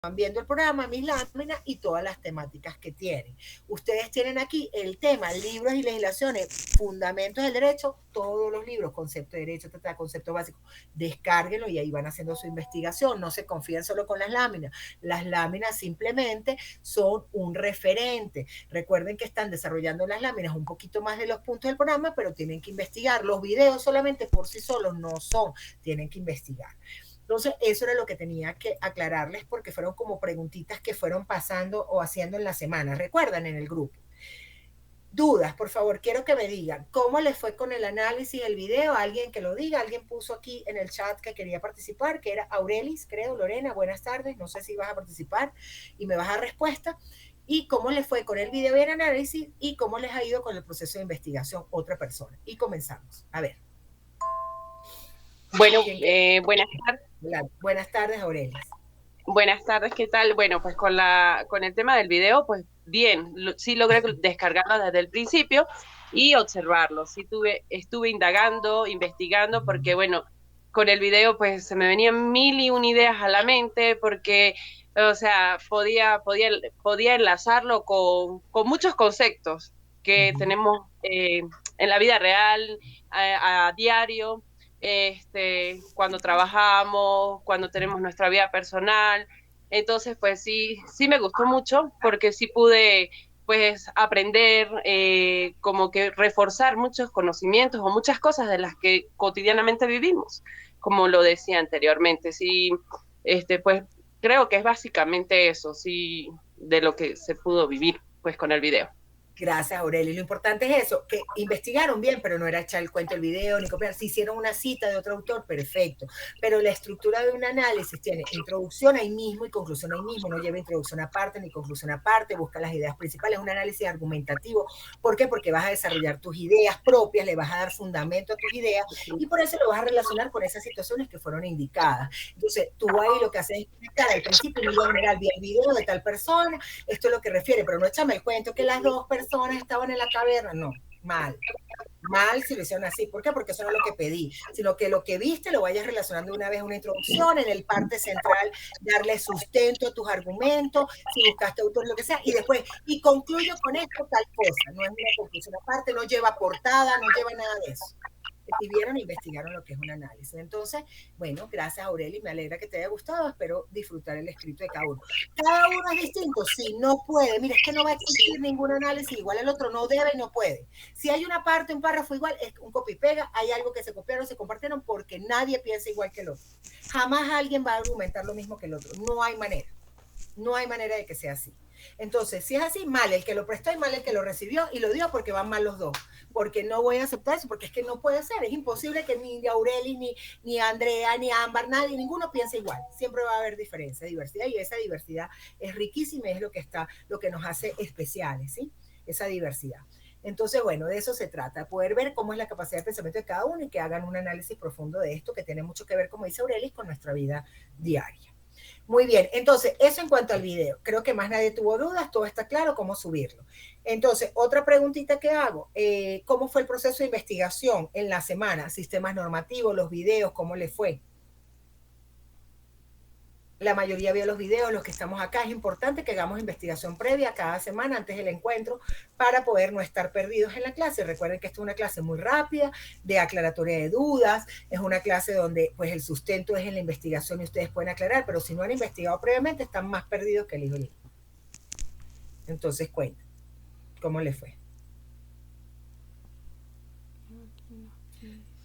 van viendo el programa, mis láminas y todas las temáticas que tienen. Ustedes tienen aquí el tema, libros y legislaciones, fundamentos del derecho, todos los libros, concepto de derecho, concepto básico, descárguenlo y ahí van haciendo su investigación, no se confíen solo con las láminas simplemente son un referente. Recuerden que están desarrollando las láminas un poquito más de los puntos del programa, pero tienen que investigar. Los videos solamente por sí solos no son, tienen que investigar. Entonces, eso era lo que tenía que aclararles porque fueron como preguntitas que fueron pasando o haciendo en la semana. ¿Recuerdan en el grupo? Dudas, por favor, quiero que me digan cómo les fue con el análisis del video. Alguien que lo diga, alguien puso aquí en el chat que quería participar, que era Aurelis, creo. Lorena, buenas tardes, no sé si vas a participar y me vas a dar respuesta. Y cómo les fue con el video y el análisis y cómo les ha ido con el proceso de investigación otra persona. Y comenzamos. A ver. Bueno, buenas tardes. Buenas tardes, Aurelis. Buenas tardes, ¿qué tal? Bueno, pues con el tema del video, pues bien, sí logré descargarlo desde el principio y observarlo. Sí estuve indagando, investigando, porque bueno, con el video pues se me venían mil y una ideas a la mente, porque, o sea, podía enlazarlo con muchos conceptos que tenemos en la vida real, a diario, cuando trabajamos, cuando tenemos nuestra vida personal. Entonces, pues sí me gustó mucho porque sí pude pues aprender, como que reforzar muchos conocimientos o muchas cosas de las que cotidianamente vivimos, como lo decía anteriormente. Sí, pues creo que es básicamente eso, sí, de lo que se pudo vivir pues con el video. Gracias, Aurelio. Lo importante es eso, que investigaron bien, pero no era echar el cuento del video ni copiar. Si hicieron una cita de otro autor, perfecto. Pero la estructura de un análisis tiene introducción ahí mismo y conclusión ahí mismo. No lleva introducción aparte ni conclusión aparte. Busca las ideas principales. Es un análisis argumentativo. ¿Por qué? Porque vas a desarrollar tus ideas propias, le vas a dar fundamento a tus ideas y por eso lo vas a relacionar con esas situaciones que fueron indicadas. Entonces, tú ahí lo que haces es explicar al principio en general, vi el video de tal persona, esto es lo que refiere, pero no échame el cuento que las dos personas estaban en la caverna, no, mal. Mal si lo hicieron así. ¿Por qué? Porque eso no es lo que pedí, sino que lo que viste lo vayas relacionando una vez una introducción, en el parte central darle sustento a tus argumentos, si buscaste autor, lo que sea, y después, y concluyo con esto tal cosa. No es una conclusión aparte, no lleva portada, no lleva nada de eso. Escribieron e investigaron lo que es un análisis. Entonces, bueno, gracias Aureli, me alegra que te haya gustado, espero disfrutar el escrito de cada uno. Cada uno es distinto, si no puede, mira, es que no va a existir ningún análisis igual al otro, no debe y no puede. Si hay una parte, un párrafo igual, es un copy pega, hay algo que se copiaron, se compartieron porque nadie piensa igual que el otro. Jamás alguien va a argumentar lo mismo que el otro, no hay manera. No hay manera de que sea así. Entonces, si es así, mal el que lo prestó y mal el que lo recibió y lo dio porque van mal los dos. Porque no voy a aceptar eso, porque es que no puede ser. Es imposible que ni Aureli, ni Andrea, ni Ámbar, nadie, ninguno piense igual. Siempre va a haber diferencia, diversidad, y esa diversidad es riquísima y es lo que nos hace especiales, ¿sí? Esa diversidad. Entonces, bueno, de eso se trata, poder ver cómo es la capacidad de pensamiento de cada uno y que hagan un análisis profundo de esto que tiene mucho que ver, como dice Aurelis, con nuestra vida diaria. Muy bien, entonces, eso en cuanto al video. Creo que más nadie tuvo dudas, todo está claro, cómo subirlo. Entonces, otra preguntita que hago, ¿cómo fue el proceso de investigación en la semana? Sistemas normativos, los videos, ¿cómo le fue? La mayoría vio los videos, los que estamos acá. Es importante que hagamos investigación previa cada semana antes del encuentro para poder no estar perdidos en la clase. Recuerden que esta es una clase muy rápida, de aclaratoria de dudas. Es una clase donde pues el sustento es en la investigación y ustedes pueden aclarar, pero si no han investigado previamente están más perdidos que el hijo. Entonces cuenten, ¿cómo les fue?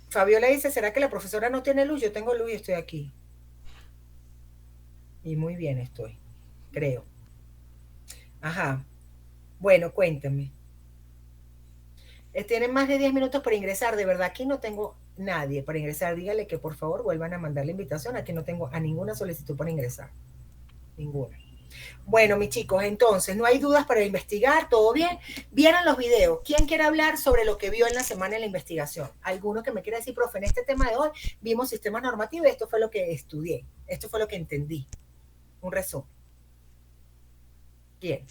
Fabiola dice, ¿será que la profesora no tiene luz? Yo tengo luz y estoy aquí. Y muy bien estoy, creo. Ajá. Bueno, cuéntenme. Tienen más de 10 minutos para ingresar. De verdad, aquí no tengo nadie para ingresar. Dígale que por favor vuelvan a mandar la invitación. Aquí no tengo a ninguna solicitud para ingresar. Ninguna. Bueno, mis chicos, entonces, no hay dudas para investigar, todo bien. Vieron los videos. ¿Quién quiere hablar sobre lo que vio en la semana en la investigación? ¿Alguno que me quiera decir, profe, en este tema de hoy vimos sistemas normativos y esto fue lo que estudié, esto fue lo que entendí? Un resumen. ¿Quién?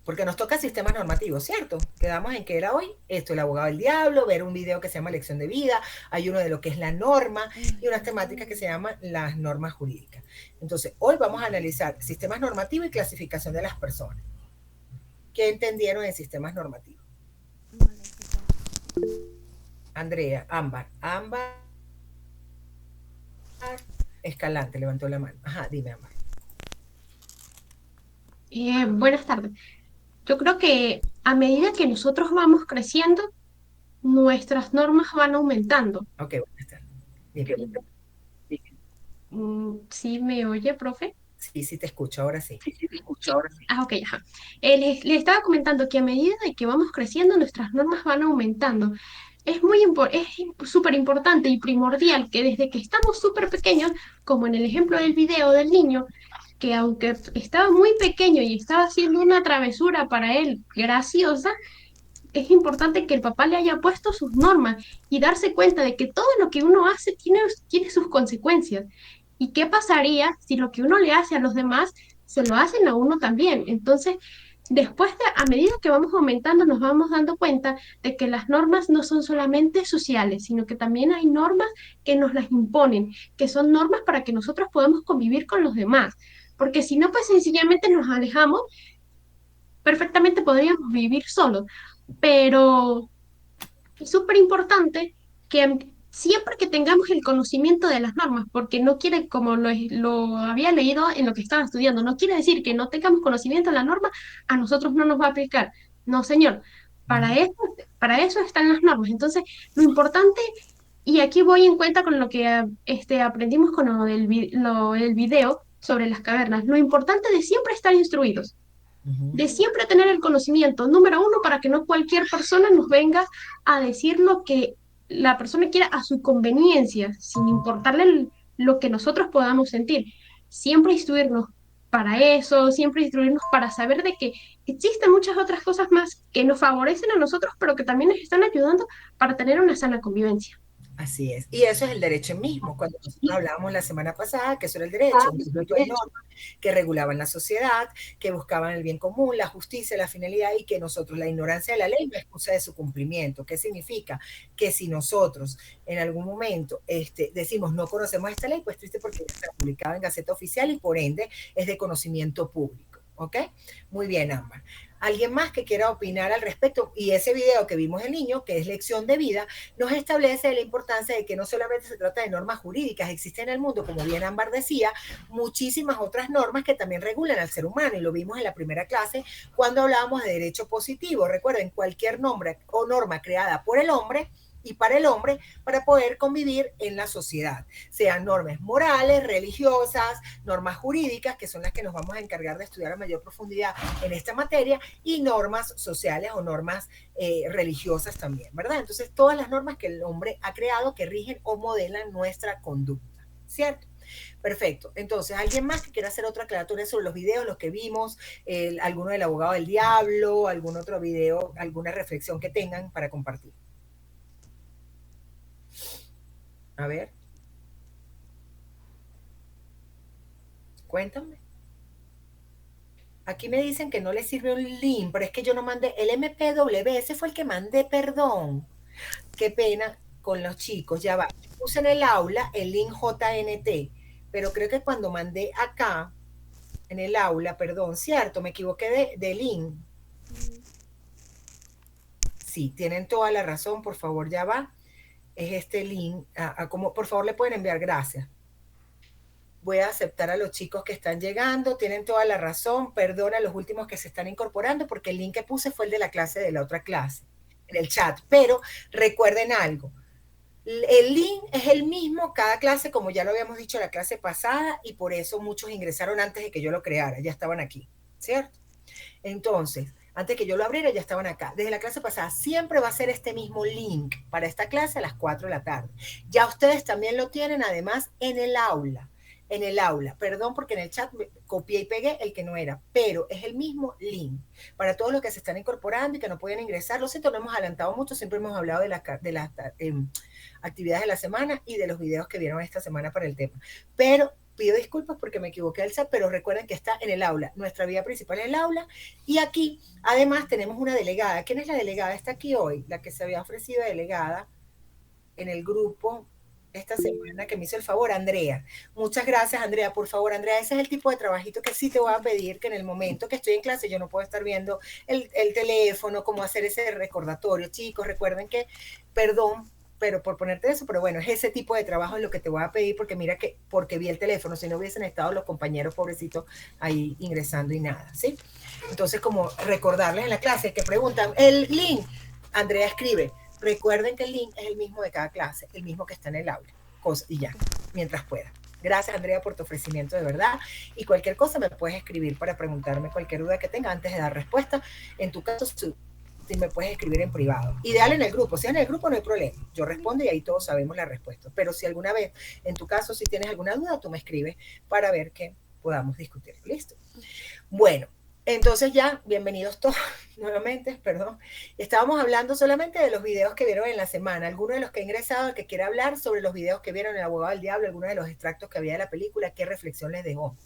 porque nos toca sistemas normativos, ¿cierto? Quedamos en que era hoy esto, el abogado del diablo, ver un video que se llama Lección de Vida, hay uno de lo que es la norma y unas temáticas que se llaman las normas jurídicas. Entonces, hoy vamos a analizar sistemas normativos y clasificación de las personas. ¿Qué entendieron en sistemas normativos? Andrea, Ámbar Escalante levantó la mano. Ajá, dime, Ámbar. Buenas tardes. Yo creo que a medida que nosotros vamos creciendo, nuestras normas van aumentando. Ok, buenas tardes. Dime. ¿Sí me oye, profe? Sí, sí te escucho, ahora sí. Ok, ajá. Le estaba comentando que a medida de que vamos creciendo, nuestras normas van aumentando. Es súper importante y primordial que desde que estamos súper pequeños, como en el ejemplo del video del niño, que aunque estaba muy pequeño y estaba haciendo una travesura para él graciosa, es importante que el papá le haya puesto sus normas y darse cuenta de que todo lo que uno hace tiene sus consecuencias. ¿Y qué pasaría si lo que uno le hace a los demás se lo hacen a uno también? Entonces, a medida que vamos aumentando, nos vamos dando cuenta de que las normas no son solamente sociales, sino que también hay normas que nos las imponen, que son normas para que nosotros podamos convivir con los demás. Porque si no, pues sencillamente nos alejamos, perfectamente podríamos vivir solos, pero es súper importante que siempre que tengamos el conocimiento de las normas, porque no quiere, como lo había leído en lo que estaba estudiando, no quiere decir que no tengamos conocimiento de la norma, a nosotros no nos va a aplicar. No, señor, para eso, para eso están las normas. Entonces, lo importante, y aquí voy en cuenta con lo que aprendimos con lo del video sobre las cavernas, lo importante de siempre estar instruidos, de siempre tener el conocimiento, número uno, para que no cualquier persona nos venga a decir lo que la persona quiera a su conveniencia, sin importarle lo que nosotros podamos sentir. Siempre instruirnos para eso, siempre instruirnos para saber de que existen muchas otras cosas más que nos favorecen a nosotros, pero que también nos están ayudando para tener una sana convivencia. Así es. Y eso es el derecho mismo. Cuando nosotros hablábamos la semana pasada, que eso era el derecho, un conjunto de normas que regulaban la sociedad, que buscaban el bien común, la justicia, la finalidad y que nosotros, la ignorancia de la ley no es excusa de su cumplimiento. ¿Qué significa? Que si nosotros en algún momento decimos no conocemos esta ley, pues triste porque está publicada en Gaceta Oficial y por ende es de conocimiento público. ¿Ok? Muy bien, Ámbar. Alguien más que quiera opinar al respecto. Y ese video que vimos del niño, que es lección de vida, nos establece la importancia de que no solamente se trata de normas jurídicas, existen en el mundo, como bien Ámbar decía, muchísimas otras normas que también regulan al ser humano, y lo vimos en la primera clase cuando hablábamos de derecho positivo. Recuerden, cualquier nombre o norma creada por el hombre y para el hombre para poder convivir en la sociedad, sean normas morales, religiosas, normas jurídicas, que son las que nos vamos a encargar de estudiar a mayor profundidad en esta materia, y normas sociales o normas religiosas también, ¿verdad? Entonces, todas las normas que el hombre ha creado que rigen o modelan nuestra conducta, ¿cierto? Perfecto. Entonces, ¿alguien más que quiera hacer otra aclaratoria sobre los videos, los que vimos, alguno del abogado del diablo, algún otro video, alguna reflexión que tengan para compartir? A ver. Cuéntame. Aquí me dicen que no le sirve un link, pero es que yo no mandé el MPW, ese fue el que mandé, perdón. Qué pena con los chicos, ya va. Puse en el aula el link JNT, pero creo que cuando mandé acá, en el aula, perdón, cierto, me equivoqué de link. Sí, tienen toda la razón, por favor, ya va. Es este link, como, por favor le pueden enviar, gracias. Voy a aceptar a los chicos que están llegando, tienen toda la razón, perdona a los últimos que se están incorporando, porque el link que puse fue el de la clase de la otra clase, en el chat, pero recuerden algo, el link es el mismo cada clase, como ya lo habíamos dicho la clase pasada, y por eso muchos ingresaron antes de que yo lo creara, ya estaban aquí, ¿cierto? Entonces, antes que yo lo abriera, ya estaban acá. Desde la clase pasada, siempre va a ser este mismo link para esta clase a las 4 de la tarde. Ya ustedes también lo tienen, además, en el aula. En el aula, perdón porque en el chat copié y pegué el que no era, pero es el mismo link para todos los que se están incorporando y que no pueden ingresar. Lo siento, no hemos adelantado mucho, siempre hemos hablado de las actividades de la semana y de los videos que vieron esta semana para el tema, pero pido disculpas porque me equivoqué del chat, pero recuerden que está en el aula. Nuestra vía principal es el aula. Y aquí, además, tenemos una delegada. ¿Quién es la delegada? Está aquí hoy, la que se había ofrecido delegada en el grupo esta semana, que me hizo el favor, Andrea. Muchas gracias, Andrea. Por favor, Andrea, ese es el tipo de trabajito que sí te voy a pedir, que en el momento que estoy en clase yo no puedo estar viendo el teléfono, cómo hacer ese recordatorio. Chicos, recuerden que, perdón, pero por ponerte eso, pero bueno, es ese tipo de trabajo lo que te voy a pedir, porque mira que, porque vi el teléfono, si no hubiesen estado los compañeros pobrecitos ahí ingresando y nada, ¿sí? Entonces, como recordarles en la clase que preguntan, el link, Andrea escribe, recuerden que el link es el mismo de cada clase, el mismo que está en el aula, y ya, mientras pueda. Gracias, Andrea, por tu ofrecimiento de verdad. Y cualquier cosa me puedes escribir para preguntarme cualquier duda que tenga antes de dar respuesta. En tu caso, si me puedes escribir en privado. Ideal en el grupo. Si en el grupo no hay problema. Yo respondo y ahí todos sabemos la respuesta. Pero si alguna vez, en tu caso, si tienes alguna duda, tú me escribes para ver que podamos discutir. ¿Listo? Bueno. Entonces ya, bienvenidos todos nuevamente, perdón. Estábamos hablando solamente de los videos que vieron en la semana. Alguno de los que ha ingresado, el que quiera hablar sobre los videos que vieron en El Abogado del Diablo, algunos de los extractos que había de la película, ¿qué reflexión les dejó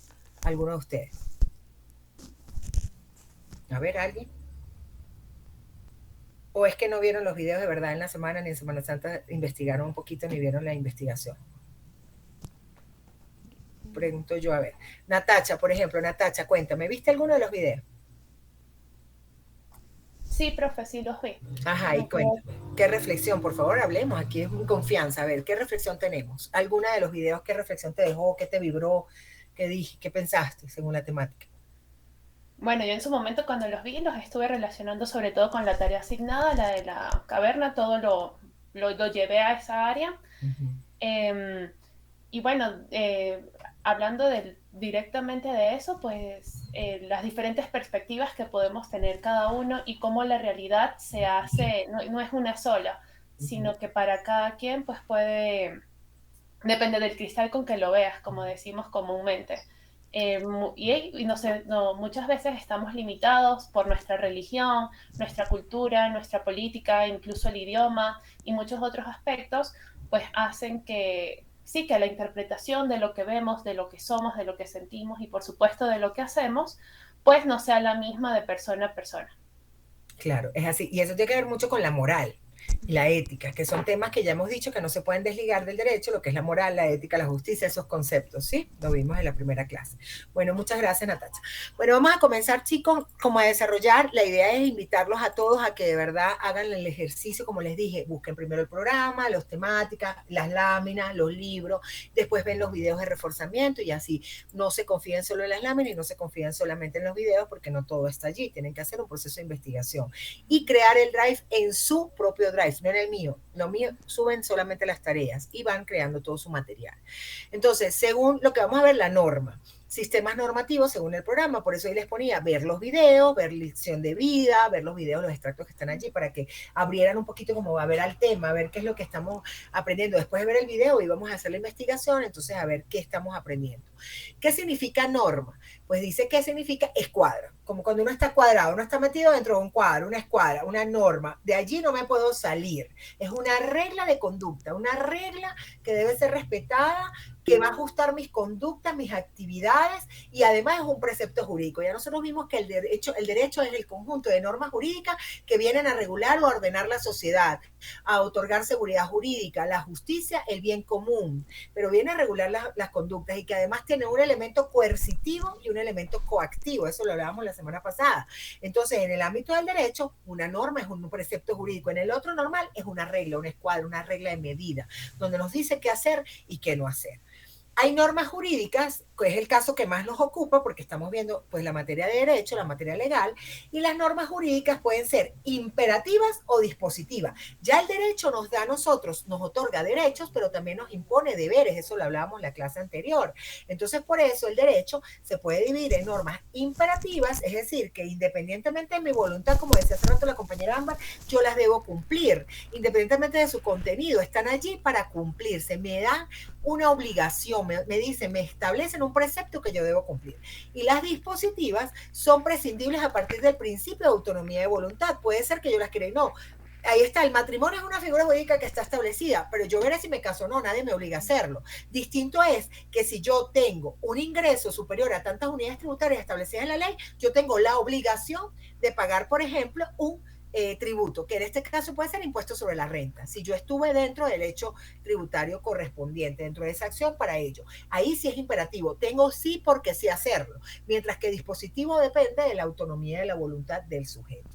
a alguno de ustedes? A ver, ¿alguien? ¿O es que no vieron los videos de verdad en la semana, ni en Semana Santa investigaron un poquito, ni vieron la investigación? Pregunto yo, a ver. Natacha, por ejemplo, Natacha, cuéntame, ¿viste alguno de los videos? Sí, profe, sí los vi. Ajá, y cuéntame, ¿qué reflexión? Por favor, hablemos, aquí es muy confianza. A ver, ¿qué reflexión tenemos? ¿Alguna de los videos, qué reflexión te dejó, qué te vibró, qué dije, qué pensaste según la temática? Bueno, yo en su momento cuando los vi, los estuve relacionando sobre todo con la tarea asignada, la de la caverna, todo lo llevé a esa área. Y bueno, hablando directamente de eso, pues las diferentes perspectivas que podemos tener cada uno y cómo la realidad se hace, no es una sola, sino que para cada quien pues depende del cristal con que lo veas, como decimos comúnmente. Y no sé, muchas veces estamos limitados por nuestra religión, nuestra cultura, nuestra política, incluso el idioma y muchos otros aspectos, pues hacen que sí, que la interpretación de lo que vemos, de lo que somos, de lo que sentimos y por supuesto de lo que hacemos, pues no sea la misma de persona a persona. Claro, es así. Y eso tiene que ver mucho con la moral y la ética, que son temas que ya hemos dicho que no se pueden desligar del derecho, lo que es la moral, la ética, la justicia, esos conceptos, ¿sí? Lo vimos en la primera clase. Bueno, muchas gracias, Natacha. Bueno, vamos a comenzar, chicos, como a desarrollar. La idea es invitarlos a todos a que de verdad hagan el ejercicio, como les dije, busquen primero el programa, las temáticas, las láminas, los libros, después ven los videos de reforzamiento y así no se confíen solo en las láminas y no se confíen solamente en los videos porque no todo está allí. Tienen que hacer un proceso de investigación y crear el drive en su propio drive, no en el mío. Lo mío suben solamente las tareas y van creando todo su material. Entonces, según lo que vamos a ver, la norma. Sistemas normativos según el programa, por eso ahí les ponía ver los videos, ver lección de vida, ver los videos, los extractos que están allí para que abrieran un poquito como a ver al tema, a ver qué es lo que estamos aprendiendo. Después de ver el video íbamos a hacer la investigación, entonces a ver qué estamos aprendiendo. ¿Qué significa norma? Pues dice que significa escuadra, como cuando uno está cuadrado, uno está metido dentro de un cuadro, una escuadra, una norma, de allí no me puedo salir. Es una regla de conducta, una regla que debe ser respetada, que va a ajustar mis conductas, mis actividades y además es un precepto jurídico. Ya nosotros vimos que el derecho es el conjunto de normas jurídicas que vienen a regular o a ordenar la sociedad, a otorgar seguridad jurídica, la justicia, el bien común, pero viene a regular las conductas y que además tiene un elemento coercitivo y un elemento coactivo. Eso lo hablábamos la semana pasada. Entonces, en el ámbito del derecho, una norma es un precepto jurídico. En el otro normal es una regla, una escuadra, una regla de medida, donde nos dice qué hacer y qué no hacer. Hay normas jurídicas, que es el caso que más nos ocupa, porque estamos viendo pues, la materia de derecho, la materia legal, y las normas jurídicas pueden ser imperativas o dispositivas. Ya el derecho nos da a nosotros, nos otorga derechos, pero también nos impone deberes, eso lo hablábamos en la clase anterior. Entonces, por eso el derecho se puede dividir en normas imperativas, es decir, que independientemente de mi voluntad, como decía hace rato la compañera Ámbar, yo las debo cumplir, independientemente de su contenido, están allí para cumplirse, me dan una obligación, me dicen, me establecen un precepto que yo debo cumplir. Y las dispositivas son prescindibles a partir del principio de autonomía de voluntad. Puede ser que yo las quiera y no. ahí está, el matrimonio es una figura jurídica que está establecida, pero yo veré si me caso o no, nadie me obliga a hacerlo. Distinto es que si yo tengo un ingreso superior a tantas unidades tributarias establecidas en la ley, yo tengo la obligación de pagar, por ejemplo, un tributo, que en este caso puede ser impuesto sobre la renta, si yo estuve dentro del hecho tributario correspondiente, dentro de esa acción para ello. Ahí sí es imperativo, tengo sí porque sí hacerlo, mientras que el dispositivo depende de la autonomía y de la voluntad del sujeto.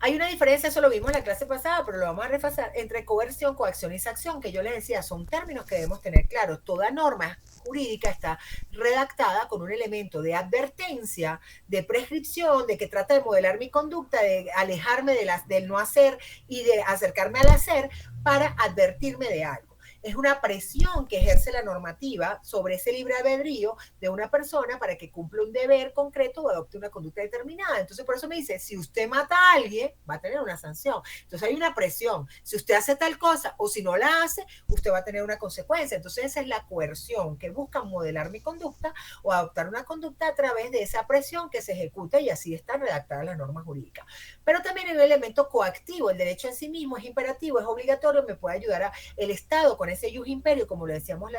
Hay una diferencia, eso lo vimos en la clase pasada, pero lo vamos a repasar, entre coerción, coacción y sanción, que yo les decía, son términos que debemos tener claros. Toda norma jurídica está redactada con un elemento de advertencia, de prescripción, de que trata de modelar mi conducta, de alejarme del no hacer y de acercarme al hacer para advertirme de algo. Es una presión que ejerce la normativa sobre ese libre albedrío de una persona para que cumpla un deber concreto o adopte una conducta determinada. Entonces, por eso me dice, si usted mata a alguien, va a tener una sanción. Entonces, hay una presión. Si usted hace tal cosa o si no la hace, usted va a tener una consecuencia. Entonces, esa es la coerción, que busca modelar mi conducta o adoptar una conducta a través de esa presión que se ejecuta, y así están redactadas las normas jurídicas. Pero también hay un elemento coactivo. El derecho en sí mismo es imperativo, es obligatorio, me puede ayudar el Estado con ese ius imperio, como lo decíamos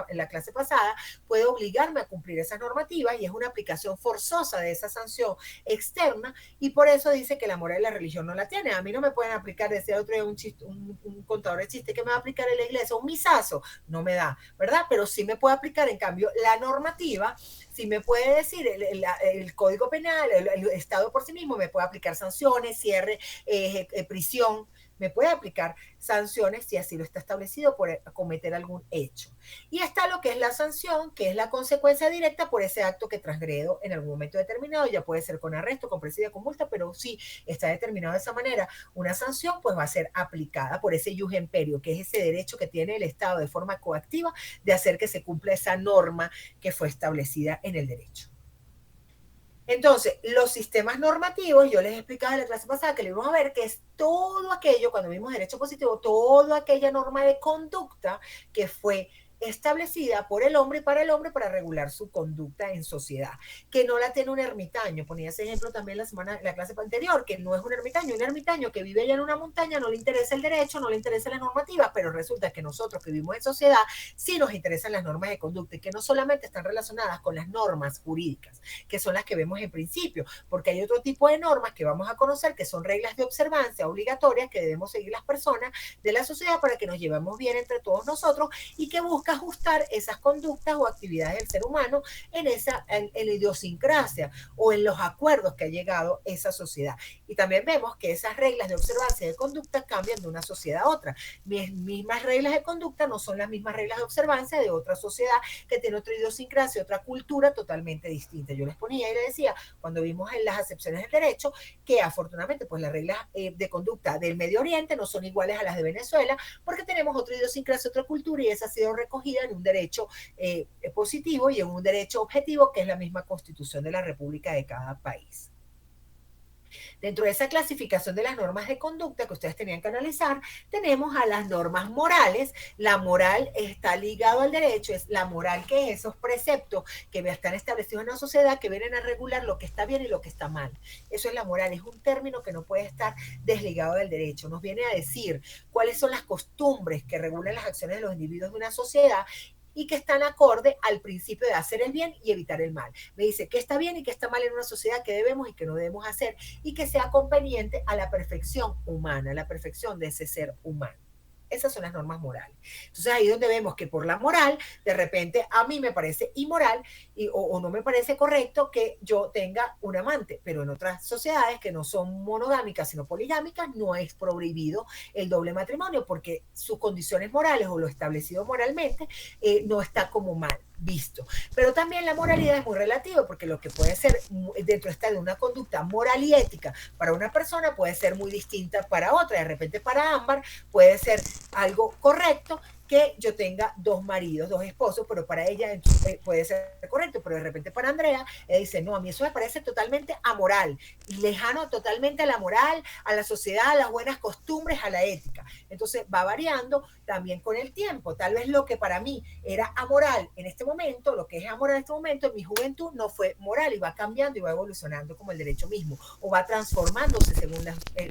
en la clase pasada, puede obligarme a cumplir esas normativas y es una aplicación forzosa de esa sanción externa, y por eso dice que la moral y la religión no la tiene. A mí no me pueden aplicar, decía el otro día un contador de chiste, que me va a aplicar en la iglesia un misazo, no me da, ¿verdad? Pero sí me puede aplicar, en cambio, la normativa, sí me puede decir el Código Penal, el Estado por sí mismo me puede aplicar sanciones, cierre, prisión, me puede aplicar sanciones si así lo está establecido por cometer algún hecho. Y está lo que es la sanción, que es la consecuencia directa por ese acto que transgredo en algún momento determinado, ya puede ser con arresto, con presidio, con multa, pero si está determinado de esa manera, una sanción pues va a ser aplicada por ese ius imperio, que es ese derecho que tiene el Estado de forma coactiva de hacer que se cumpla esa norma que fue establecida en el derecho. Entonces, los sistemas normativos, yo les explicaba en la clase pasada que le íbamos a ver que es todo aquello, cuando vimos derecho positivo, toda aquella norma de conducta que fue establecida por el hombre y para el hombre para regular su conducta en sociedad, que no la tiene un ermitaño. Ponía ese ejemplo también la clase anterior, que no es un ermitaño que vive allá en una montaña, no le interesa el derecho, no le interesa la normativa, pero resulta que nosotros que vivimos en sociedad sí nos interesan las normas de conducta, y que no solamente están relacionadas con las normas jurídicas, que son las que vemos en principio, porque hay otro tipo de normas que vamos a conocer, que son reglas de observancia obligatorias que debemos seguir las personas de la sociedad para que nos llevemos bien entre todos nosotros, y que busca ajustar esas conductas o actividades del ser humano en la idiosincrasia o en los acuerdos que ha llegado esa sociedad. Y también vemos que esas reglas de observancia y de conducta cambian de una sociedad a otra. Mis mismas reglas de conducta no son las mismas reglas de observancia de otra sociedad que tiene otra idiosincrasia, otra cultura totalmente distinta. Yo les ponía y les decía, cuando vimos en las acepciones del derecho, que afortunadamente pues las reglas de conducta del Medio Oriente no son iguales a las de Venezuela, porque tenemos otra idiosincrasia, otra cultura, y esa ha sido recogida en un derecho positivo y en un derecho objetivo, que es la misma Constitución de la República de cada país. Dentro de esa clasificación de las normas de conducta que ustedes tenían que analizar, tenemos a las normas morales. La moral está ligado al derecho, es la moral, que es esos preceptos que están establecidos en una sociedad que vienen a regular lo que está bien y lo que está mal. Eso es la moral, es un término que no puede estar desligado del derecho. Nos viene a decir cuáles son las costumbres que regulan las acciones de los individuos de una sociedad y que están acorde al principio de hacer el bien y evitar el mal. Me dice qué está bien y qué está mal en una sociedad, qué debemos y qué no debemos hacer, y que sea conveniente a la perfección humana, a la perfección de ese ser humano. Esas son las normas morales. Entonces ahí es donde vemos que por la moral, de repente a mí me parece inmoral o no me parece correcto que yo tenga un amante, pero en otras sociedades que no son monogámicas sino poligámicas no es prohibido el doble matrimonio, porque sus condiciones morales o lo establecido moralmente no está como mal visto. Pero también la moralidad es muy relativa, porque lo que puede ser dentro de una conducta moral y ética para una persona puede ser muy distinta para otra. De repente para Ámbar puede ser algo correcto que yo tenga 2 maridos, 2 esposos, pero para ella puede ser correcto, pero de repente para Andrea, ella dice, no, a mí eso me parece totalmente amoral, lejano totalmente a la moral, a la sociedad, a las buenas costumbres, a la ética. Entonces va variando también con el tiempo. Tal vez lo que para mí era amoral en este momento, lo que es amoral en este momento, en mi juventud no fue moral y va cambiando y va evolucionando como el derecho mismo, o va transformándose según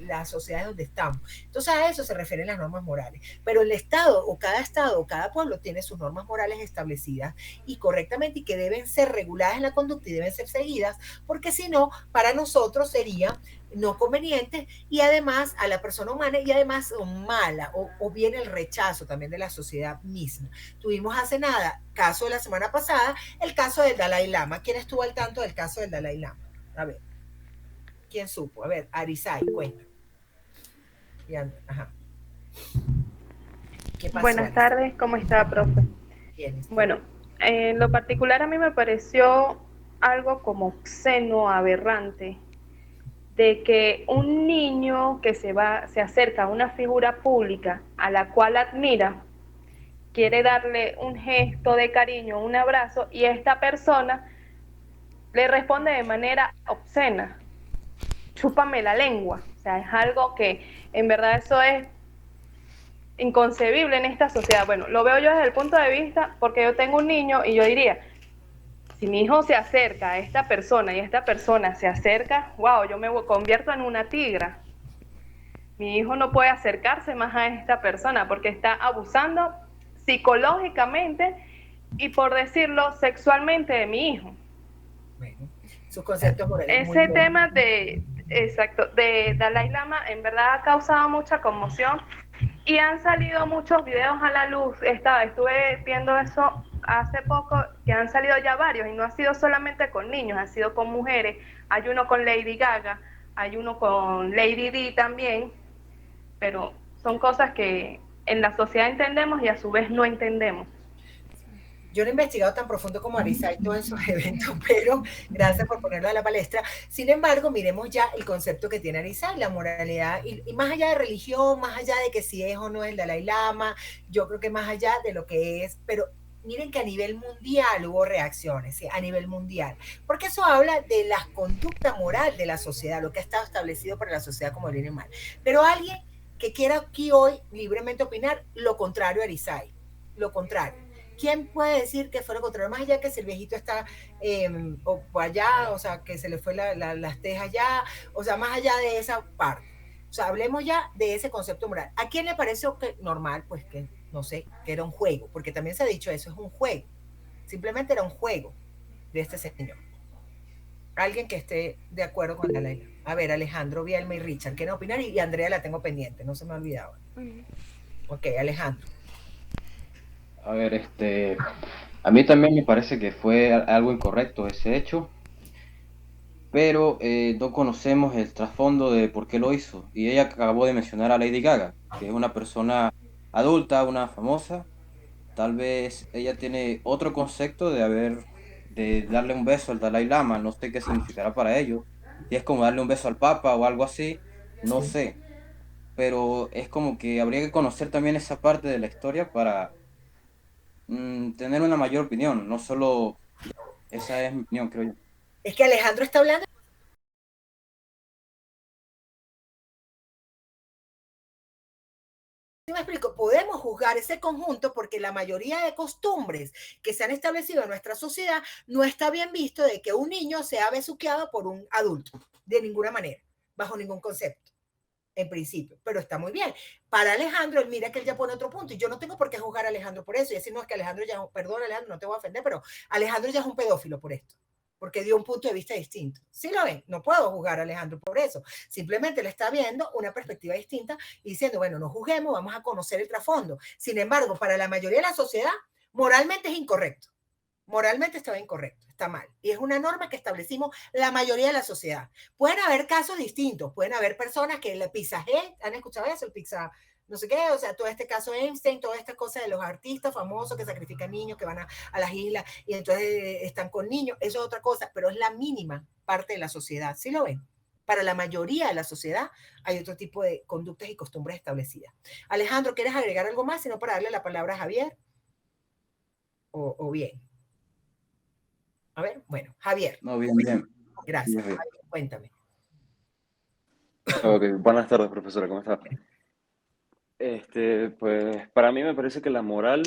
las sociedades donde estamos. Entonces a eso se refieren las normas morales. Pero el Estado o cada pueblo tiene sus normas morales establecidas y correctamente, y que deben ser reguladas en la conducta y deben ser seguidas, porque si no, para nosotros sería no conveniente y además a la persona humana y además mala o viene el rechazo también de la sociedad misma. Tuvimos hace nada, caso de la semana pasada, el caso del Dalai Lama. ¿Quién estuvo al tanto del caso del Dalai Lama? A ver, ¿quién supo? A ver, Arisay, cuenta. Ajá. ¿Qué pasó, Buenas tardes, ¿cómo está, profe? Bien. Bueno, en lo particular a mí me pareció algo como obsceno, aberrante, de que un niño que se acerca a una figura pública a la cual admira, quiere darle un gesto de cariño, un abrazo, y esta persona le responde de manera obscena, chúpame la lengua. O sea, es algo que en verdad eso es inconcebible en esta sociedad. Bueno, lo veo yo desde el punto de vista, porque yo tengo un niño y yo diría, si mi hijo se acerca a esta persona y esta persona se acerca, wow, yo me convierto en una tigra. Mi hijo no puede acercarse más a esta persona porque está abusando psicológicamente y, por decirlo, sexualmente de mi hijo. Bueno, sus conceptos morales. Ese tema de Dalai Lama en verdad ha causado mucha conmoción y han salido muchos videos a la luz. Estuve viendo eso hace poco, que han salido ya varios, y no ha sido solamente con niños, ha sido con mujeres. Hay uno con Lady Gaga, hay uno con Lady Di también, pero son cosas que en la sociedad entendemos y a su vez no entendemos. Yo no he investigado tan profundo como Arisa y todos esos eventos, pero gracias por ponerlo a la palestra. Sin embargo, miremos ya el concepto que tiene Arisa y la moralidad, y más allá de religión, más allá de que si es o no el Dalai Lama, yo creo que más allá de lo que es, pero miren que a nivel mundial hubo reacciones, ¿sí? A nivel mundial, porque eso habla de la conducta moral de la sociedad, lo que ha estado establecido para la sociedad como bien y mal. Pero alguien que quiera aquí hoy libremente opinar lo contrario a Arisay, lo contrario. ¿Quién puede decir que fue lo contrario? Más allá que si el viejito está o allá, o sea, que se le fue las tejas allá, o sea, más allá de esa parte. O sea, hablemos ya de ese concepto moral. ¿A quién le pareció que normal? Pues que, no sé, que era un juego, porque también se ha dicho eso, es un juego. Simplemente era un juego de este señor. Alguien que esté de acuerdo con la ley. A ver, Alejandro, Bielma y Richard, ¿quieren opinar? Y Andrea la tengo pendiente, no se me ha olvidado. Ok, Alejandro. A ver, a mí también me parece que fue algo incorrecto ese hecho, pero no conocemos el trasfondo de por qué lo hizo. Y ella acabó de mencionar a Lady Gaga, que es una persona adulta, una famosa. Tal vez ella tiene otro concepto de darle un beso al Dalai Lama, no sé qué significará para ellos. Si es como darle un beso al Papa o algo así, no sé. Pero es como que habría que conocer también esa parte de la historia para tener una mayor opinión, no solo esa es mi opinión, creo yo. Es que Alejandro está hablando. Me explico, podemos juzgar ese conjunto porque la mayoría de costumbres que se han establecido en nuestra sociedad no está bien visto de que un niño sea besuqueado por un adulto, de ninguna manera, bajo ningún concepto, en principio, pero está muy bien. Para Alejandro, él mira que él ya pone otro punto y yo no tengo por qué juzgar a Alejandro por eso y decir, no, es que Alejandro ya, perdón Alejandro, no te voy a ofender, pero Alejandro ya es un pedófilo por esto, porque dio un punto de vista distinto. ¿Sí lo ven? No puedo juzgar a Alejandro por eso. Simplemente le está viendo una perspectiva distinta y diciendo, bueno, no juzguemos, vamos a conocer el trasfondo. Sin embargo, para la mayoría de la sociedad, moralmente es incorrecto. Moralmente estaba incorrecto, está mal. Y es una norma que establecimos la mayoría de la sociedad. Pueden haber casos distintos, pueden haber personas que el Pizza Head, ¿han escuchado eso? El Pizza no sé qué, o sea, todo este caso de Einstein, toda esta cosa de los artistas famosos que sacrifican niños, que van a las islas y entonces están con niños, eso es otra cosa, pero es la mínima parte de la sociedad, ¿sí lo ven? para la mayoría de la sociedad hay otro tipo de conductas y costumbres establecidas. Alejandro, ¿quieres agregar algo más? Sino para darle la palabra a Javier. O bien. A ver, bueno, Javier. No, bien, bien. Gracias. Bien. Javier, cuéntame. Ok, buenas tardes, profesora, ¿cómo está? Pues para mí me parece que la moral,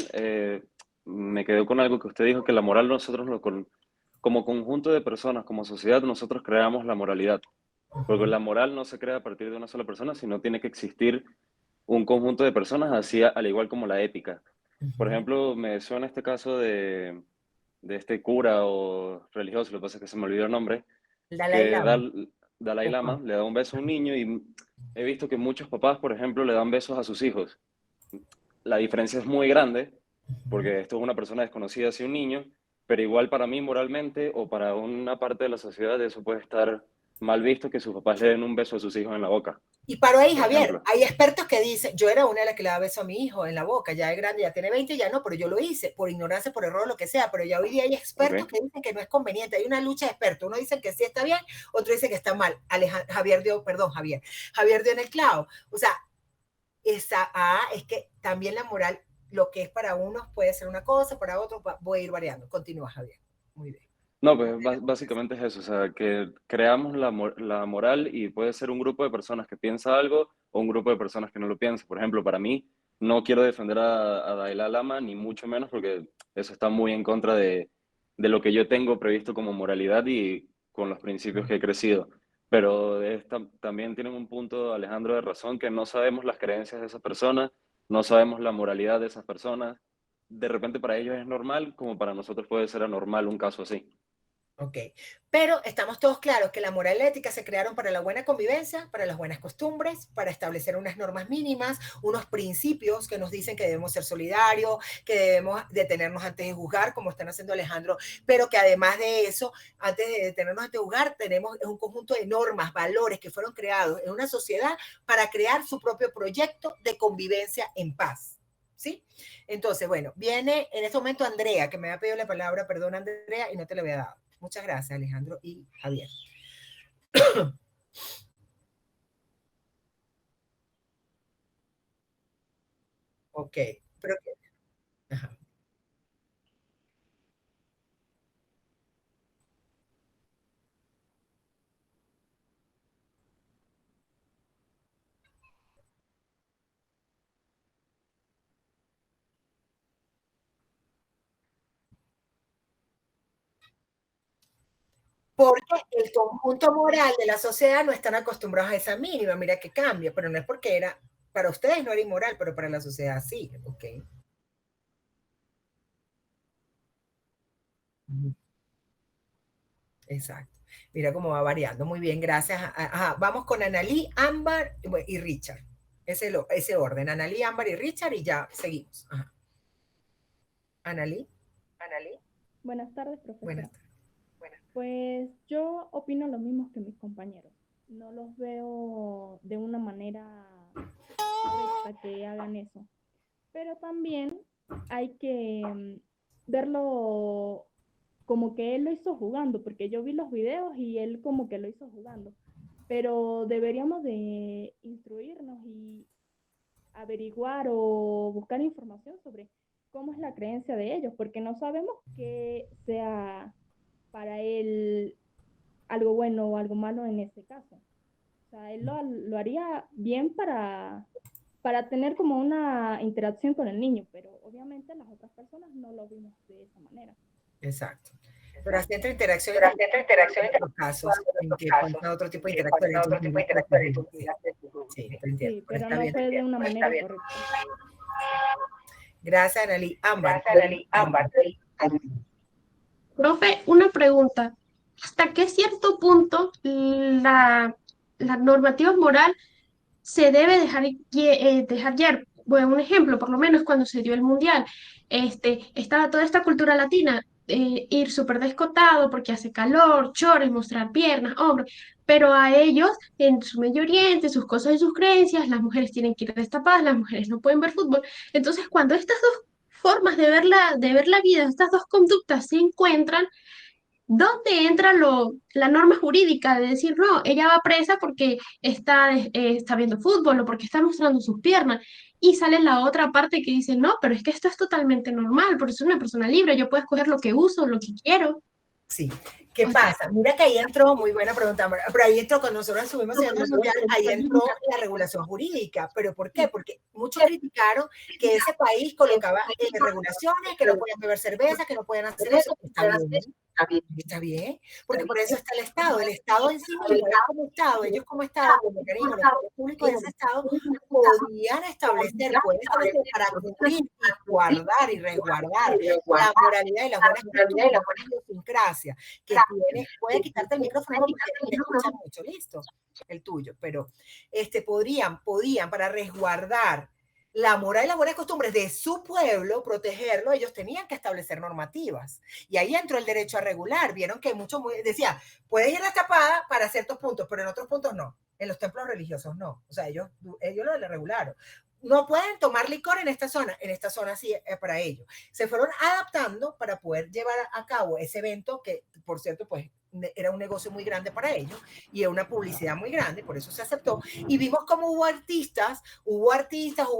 me quedé con algo que usted dijo, que la moral nosotros, como conjunto de personas, como sociedad, nosotros creamos la moralidad. Porque la moral no se crea a partir de una sola persona, sino tiene que existir un conjunto de personas, así al igual como la ética. Por ejemplo, me suena este caso de este cura o religioso, lo que pasa es que se me olvidó el nombre, Dalai que Lama. Dalai Lama le da un beso a un niño y he visto que muchos papás, por ejemplo, le dan besos a sus hijos. La diferencia es muy grande porque esto es una persona desconocida hacia un niño, pero igual para mí moralmente o para una parte de la sociedad eso puede estar mal visto que sus papás le den un beso a sus hijos en la boca. Y paro ahí, por Javier, ejemplo. hay expertos que dicen, yo era una de las que le daba beso a mi hijo en la boca, ya es grande, ya tiene 20, ya no, pero yo lo hice, por ignorancia, por error, lo que sea, pero ya hoy día hay expertos que dicen que no es conveniente, hay una lucha de expertos, uno dice que sí está bien, otro dice que está mal. Javier dio en el clavo, o sea, es que también la moral, lo que es para unos puede ser una cosa, para otros voy a ir variando. Continúa, Javier. Muy bien. No, pues básicamente es eso, o sea, que creamos la moral y puede ser un grupo de personas que piensa algo o un grupo de personas que no lo piensa. Por ejemplo, para mí, no quiero defender a Dalai Lama, ni mucho menos, porque eso está muy en contra de lo que yo tengo previsto como moralidad y con los principios que he crecido. Pero también tienen un punto, Alejandro, de razón, que no sabemos las creencias de esas personas, no sabemos la moralidad de esas personas. De repente para ellos es normal, como para nosotros puede ser anormal un caso así. Ok, pero estamos todos claros que la moral y la ética se crearon para la buena convivencia, para las buenas costumbres, para establecer unas normas mínimas, unos principios que nos dicen que debemos ser solidarios, que debemos detenernos antes de juzgar, como están haciendo Alejandro, pero que además de eso, antes de detenernos antes de juzgar, tenemos un conjunto de normas, valores que fueron creados en una sociedad para crear su propio proyecto de convivencia en paz. ¿Sí? Entonces, bueno, viene en este momento Andrea, que me ha pedido la palabra, perdón Andrea, y no te la había dado. Muchas gracias, Alejandro y Javier. Ok. Pero, ajá. Porque el conjunto moral de la sociedad no están acostumbrados a esa mínima. Mira que cambia, pero no es porque era, para ustedes no era inmoral, pero para la sociedad sí. Ok. Exacto. Mira cómo va variando. Muy bien, gracias. Ajá. Vamos con Analí, Ámbar y Richard. Ese orden. Analí, Ámbar y Richard y ya seguimos. Ajá. Analí. Buenas tardes, profesora. Buenas tardes. Pues yo opino lo mismo que mis compañeros. No los veo de una manera correcta que hagan eso. Pero también hay que verlo como que él lo hizo jugando, porque yo vi los videos y él como que lo hizo jugando. Pero deberíamos de instruirnos y averiguar o buscar información sobre cómo es la creencia de ellos, porque no sabemos que sea para él algo bueno o algo malo en este caso. O sea, él lo haría bien para tener como una interacción con el niño, pero obviamente las otras personas no lo vimos de esa manera. Exacto. Pero hasta entre interacciones en otros casos, en que pasa otro tipo de interacciones. Sí, te entiendo. Sí, pero no fue de una manera correcta. Gracias, Analí. Ámbar. Profe, una pregunta. ¿Hasta qué cierto punto la normativa moral se debe dejar guiar? Bueno, un ejemplo, por lo menos cuando se dio el mundial, estaba toda esta cultura latina, ir súper descotado porque hace calor, chores, mostrar piernas, hombros, pero a ellos, en su Medio Oriente, sus cosas y sus creencias, las mujeres tienen que ir destapadas, las mujeres no pueden ver fútbol. Entonces, cuando estas dos formas de ver la vida, estas dos conductas se encuentran, ¿dónde entra la norma jurídica de decir, no, ella va presa porque está viendo fútbol o porque está mostrando sus piernas? Y sale la otra parte que dice, no, pero es que esto es totalmente normal, porque soy una persona libre, yo puedo escoger lo que uso, lo que quiero. Sí. ¿Qué O sea, pasa? Mira que ahí entró, muy buena pregunta, pero ahí entró, cuando nosotros subimos a nivel mundial, ahí entró la regulación jurídica. ¿Pero por qué? Porque muchos criticaron que ese país colocaba regulaciones, que no podían beber cerveza, que no podían hacer eso. Está bien, porque por eso está el Estado en sí mismo, ellos como Estado, como organismo, los poderes públicos de ese Estado, podían establecer para cumplir y guardar y resguardar la moralidad y las buenas costumbres, la idiosincrasia, que puede quitarte el micrófono porque te escuchan mucho, listo, el tuyo, pero podían para resguardar la moral y las buenas costumbres de su pueblo, protegerlo, ellos tenían que establecer normativas. Y ahí entró el derecho a regular. Vieron que muchos decía, puedes ir a la tapada para ciertos puntos, pero en otros puntos no. En los templos religiosos no. O sea, ellos lo regularon. No pueden tomar licor en esta zona sí es para ellos. Se fueron adaptando para poder llevar a cabo ese evento que, por cierto, pues era un negocio muy grande para ellos y una publicidad muy grande, por eso se aceptó. Y vimos cómo hubo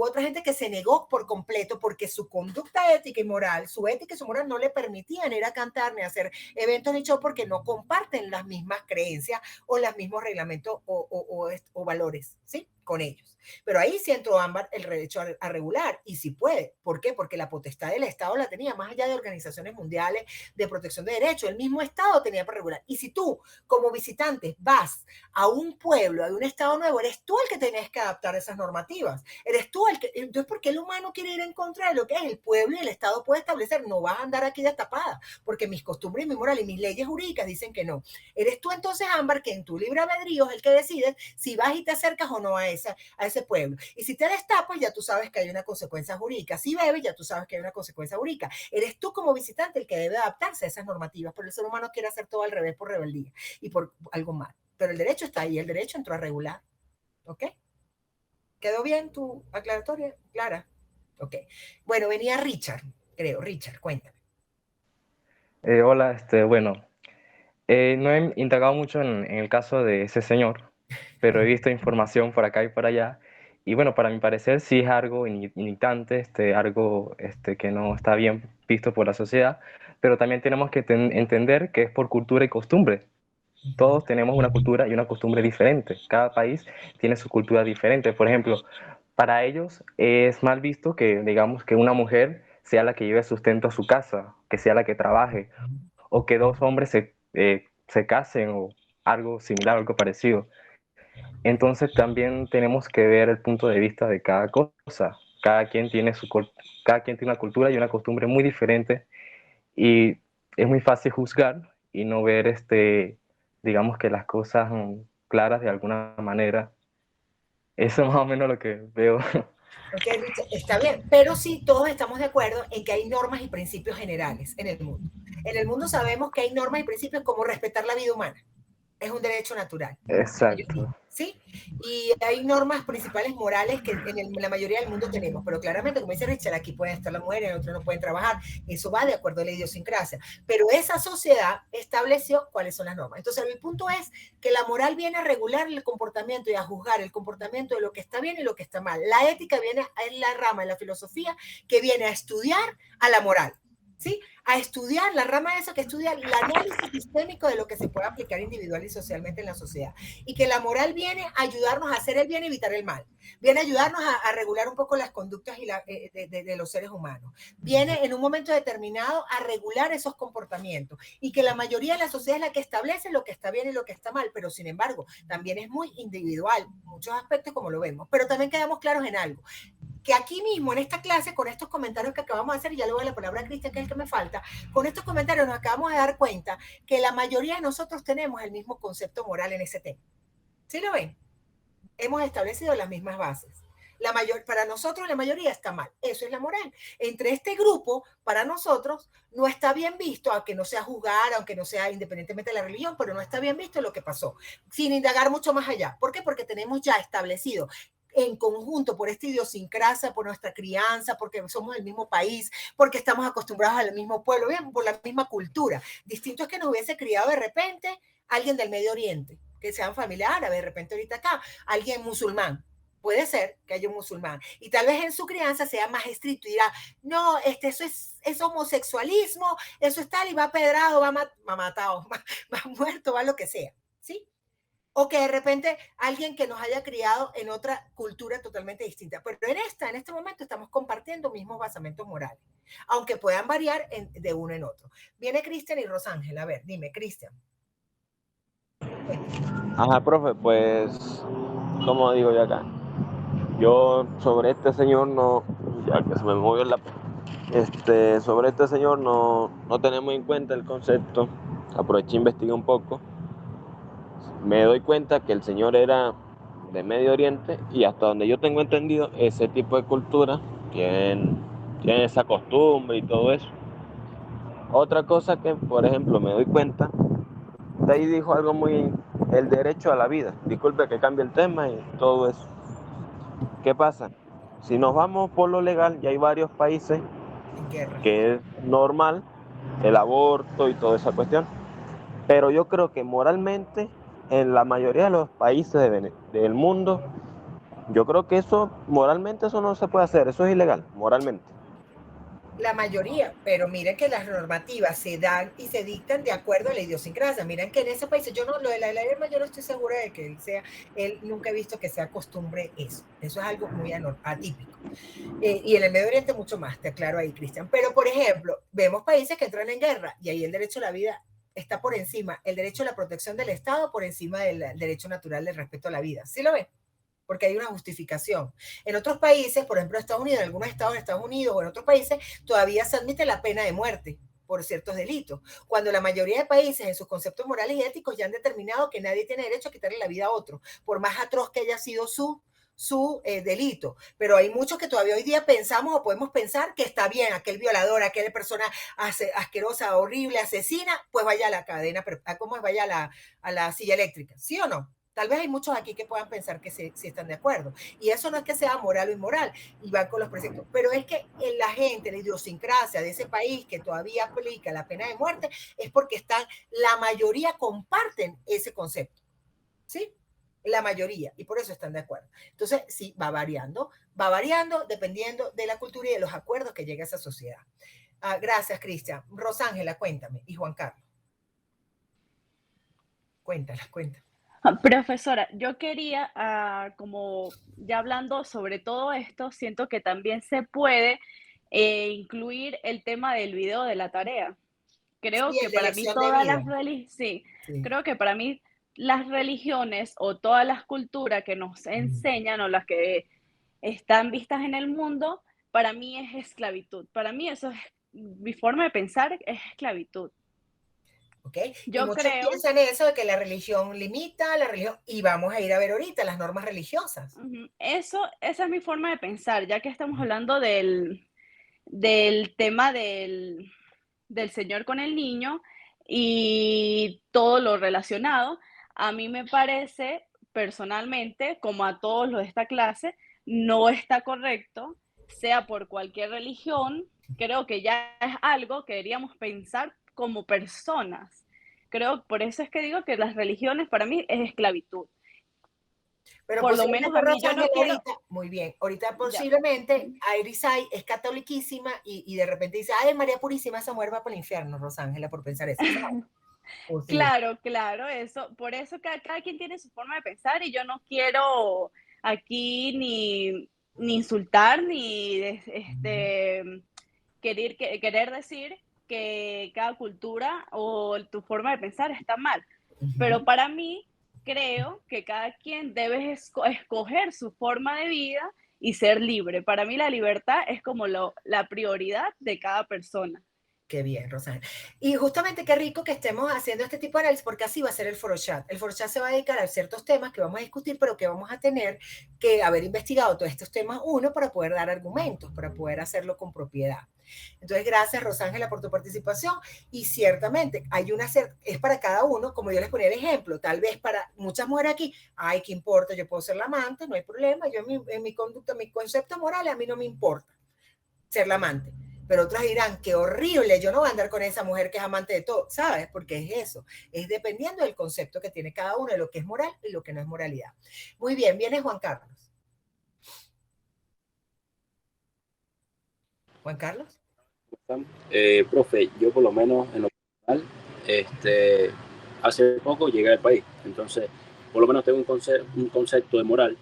otra gente que se negó por completo porque su conducta ética y moral, su ética y su moral no le permitían ir a cantar ni hacer eventos ni show porque no comparten las mismas creencias o los mismos reglamentos o valores, ¿sí? Con ellos. Pero ahí sí entró Ámbar el derecho a regular, y sí puede. ¿Por qué? Porque la potestad del Estado la tenía, más allá de organizaciones mundiales de protección de derechos, el mismo Estado tenía para regular. Y si tú, como visitante, vas a un pueblo, a un Estado nuevo, eres tú el que tenés que adaptar esas normativas. Eres tú el que... Entonces, ¿por qué el humano quiere ir en contra de lo que es el pueblo y el Estado puede establecer? No vas a andar aquí destapada, porque mis costumbres y mi moral y mis leyes jurídicas dicen que no. Eres tú entonces, Ámbar, que en tu libre albedrío es el que decides si vas y te acercas o no a ese pueblo. Y si te destapas, ya tú sabes que hay una consecuencia jurídica. Si bebes, ya tú sabes que hay una consecuencia jurídica. Eres tú como visitante el que debe adaptarse a esas normativas, pero el ser humano quiere hacer todo al revés por rebeldía y por algo mal. Pero el derecho está ahí, el derecho entró a regular. ¿Ok? ¿Quedó bien tu aclaratoria, Clara? Ok. Bueno, venía Richard, creo. Richard, cuéntame. Hola, bueno, no he indagado mucho en el caso de ese señor, pero he visto información por acá y por allá. Y bueno, para mi parecer sí es algo inquietante, algo que no está bien visto por la sociedad, pero también tenemos que entender que es por cultura y costumbre. Todos tenemos una cultura y una costumbre diferente. Cada país tiene su cultura diferente. Por ejemplo, para ellos es mal visto que, digamos, que una mujer sea la que lleve sustento a su casa, que sea la que trabaje, o que dos hombres se casen o algo similar, algo parecido. Entonces también tenemos que ver el punto de vista de cada cosa. Cada quien tiene una cultura y una costumbre muy diferente y es muy fácil juzgar y no ver, digamos, que las cosas claras de alguna manera. Eso es más o menos lo que veo. Ok, Richard, está bien, pero sí todos estamos de acuerdo en que hay normas y principios generales en el mundo. En el mundo sabemos que hay normas y principios como respetar la vida humana. Es un derecho natural. Exacto. ¿Sí? Y hay normas principales morales que en la mayoría del mundo tenemos, pero claramente, como dice Richard, aquí pueden estar las mujeres, en otros no pueden trabajar, eso va de acuerdo a la idiosincrasia, pero esa sociedad estableció cuáles son las normas. Entonces, el punto es que la moral viene a regular el comportamiento y a juzgar el comportamiento de lo que está bien y lo que está mal. La ética es la rama de la filosofía que viene a estudiar a la moral. ¿Sí? A estudiar la rama de eso que estudia el análisis sistémico de lo que se puede aplicar individual y socialmente en la sociedad. Y que la moral viene a ayudarnos a hacer el bien y evitar el mal. Viene a ayudarnos a regular un poco las conductas de los seres humanos. Viene en un momento determinado a regular esos comportamientos. Y que la mayoría de la sociedad es la que establece lo que está bien y lo que está mal. Pero sin embargo, también es muy individual. Muchos aspectos como lo vemos. Pero también quedamos claros en algo. Que aquí mismo en esta clase, con estos comentarios que acabamos de hacer, y ya le doy la palabra a Cristian, que es el que me falta, con estos comentarios nos acabamos de dar cuenta que la mayoría de nosotros tenemos el mismo concepto moral en ese tema. ¿Sí lo ven? Hemos establecido las mismas bases. Para nosotros la mayoría está mal. Eso es la moral. Entre este grupo, para nosotros, no está bien visto, aunque no sea juzgar, aunque no sea independientemente de la religión, pero no está bien visto lo que pasó, sin indagar mucho más allá. ¿Por qué? Porque tenemos ya establecido en conjunto por esta idiosincrasia, por nuestra crianza, porque somos del mismo país, porque estamos acostumbrados al mismo pueblo, bien, por la misma cultura. Distinto es que nos hubiese criado de repente alguien del Medio Oriente, que sean familia árabe, de repente ahorita acá, alguien musulmán. Puede ser que haya un musulmán y tal vez en su crianza sea más estricto y dirá, no, eso es homosexualismo, eso es tal y va pedrado, va matado, va muerto, va lo que sea, ¿sí? O que de repente alguien que nos haya criado en otra cultura totalmente distinta. Pero en este momento estamos compartiendo mismos basamentos morales, aunque puedan variar de uno en otro. Viene Cristian y Rosángela. A ver, dime, Cristian. Ajá, profe, pues, ¿cómo digo yo acá? Yo sobre este señor no, ya que se me movió sobre este señor no tenemos en cuenta el concepto. Aproveché e investigué un poco. Me doy cuenta que el señor era de Medio Oriente y hasta donde yo tengo entendido, ese tipo de cultura tienen esa costumbre y todo eso. Otra cosa que, por ejemplo, me doy cuenta, de ahí dijo algo el derecho a la vida. Disculpe que cambie el tema y todo eso. ¿Qué pasa? Si nos vamos por lo legal, ya hay varios países que es normal el aborto y toda esa cuestión. Pero yo creo que moralmente, en la mayoría de los países del mundo, yo creo que moralmente eso no se puede hacer, eso es ilegal, moralmente. La mayoría, pero miren que las normativas se dan y se dictan de acuerdo a la idiosincrasia. Miren que en ese país, lo de la ley del mayor no estoy segura de que él nunca he visto que sea costumbre eso. Eso es algo muy atípico. Y en el Medio Oriente mucho más, te aclaro ahí, Cristian. Pero, por ejemplo, vemos países que entran en guerra y ahí el derecho a la vida está por encima, el derecho a la protección del Estado por encima del derecho natural del respeto a la vida. ¿Sí lo ven? Porque hay una justificación. En otros países, por ejemplo, Estados Unidos, en algunos estados de Estados Unidos o en otros países, todavía se admite la pena de muerte por ciertos delitos, cuando la mayoría de países en sus conceptos morales y éticos ya han determinado que nadie tiene derecho a quitarle la vida a otro, por más atroz que haya sido su delito. Pero hay muchos que todavía hoy día pensamos o podemos pensar que está bien, aquel violador, aquella persona asquerosa, horrible, asesina, pues vaya a la cadena, ¿cómo es? Vaya a la silla eléctrica, ¿sí o no? Tal vez hay muchos aquí que puedan pensar que sí están de acuerdo. Y eso no es que sea moral o inmoral, y van con los preceptos. Pero es que en la gente, la idiosincrasia de ese país que todavía aplica la pena de muerte, es porque la mayoría comparten ese concepto. ¿Sí? La mayoría, y por eso están de acuerdo. Entonces, sí, va variando dependiendo de la cultura y de los acuerdos que llega a esa sociedad. Gracias, Cristian. Rosángela, cuéntame. Y Juan Carlos. Cuéntala. Profesora, yo quería, como ya hablando sobre todo esto, siento que también se puede incluir el tema del video de la tarea. Creo que para mí todas las creo que para mí las religiones o todas las culturas que nos enseñan o las que están vistas en el mundo, para mí es esclavitud. Para mí eso es, mi forma de pensar es esclavitud. ¿Okay? Yo creo piensan eso de que la religión limita, y vamos a ir a ver ahorita las normas religiosas. Esa es mi forma de pensar, ya que estamos hablando del tema del Señor con el niño y todo lo relacionado. A mí me parece personalmente, como a todos los de esta clase, no está correcto, sea por cualquier religión. Creo que ya es algo que deberíamos pensar como personas. Por eso es que digo que las religiones para mí es esclavitud. Pero por lo menos a mí yo no quiero... Muy bien, ahorita posiblemente Irisay es catoliquísima y de repente dice, ay, María Purísima, esa mujer va por el infierno, Rosángela, por pensar eso. Claro, eso, por eso cada quien tiene su forma de pensar y yo no quiero aquí ni insultar ni querer decir que cada cultura o tu forma de pensar está mal, pero para mí creo que cada quien debe escoger su forma de vida y ser libre. Para mí la libertad es como la prioridad de cada persona. Qué bien, Rosana. Y justamente qué rico que estemos haciendo este tipo de análisis, porque así va a ser el foro chat. El foro chat se va a dedicar a ciertos temas que vamos a discutir, pero que vamos a tener que haber investigado todos estos temas, para poder dar argumentos, para poder hacerlo con propiedad. Entonces, gracias, Rosángela, por tu participación. Y ciertamente, es para cada uno, como yo les ponía el ejemplo, tal vez para muchas mujeres aquí, ay, ¿qué importa? Yo puedo ser la amante, no hay problema. Yo en mi conducta, mi concepto moral, a mí no me importa ser la amante. Pero otras dirán, qué horrible, yo no voy a andar con esa mujer que es amante de todo, ¿sabes? Porque es eso, es dependiendo del concepto que tiene cada uno de lo que es moral y lo que no es moralidad. Muy bien, viene Juan Carlos. Juan Carlos. Profe, yo por lo menos en lo personal, hace poco llegué al país, entonces por lo menos tengo un concepto de moral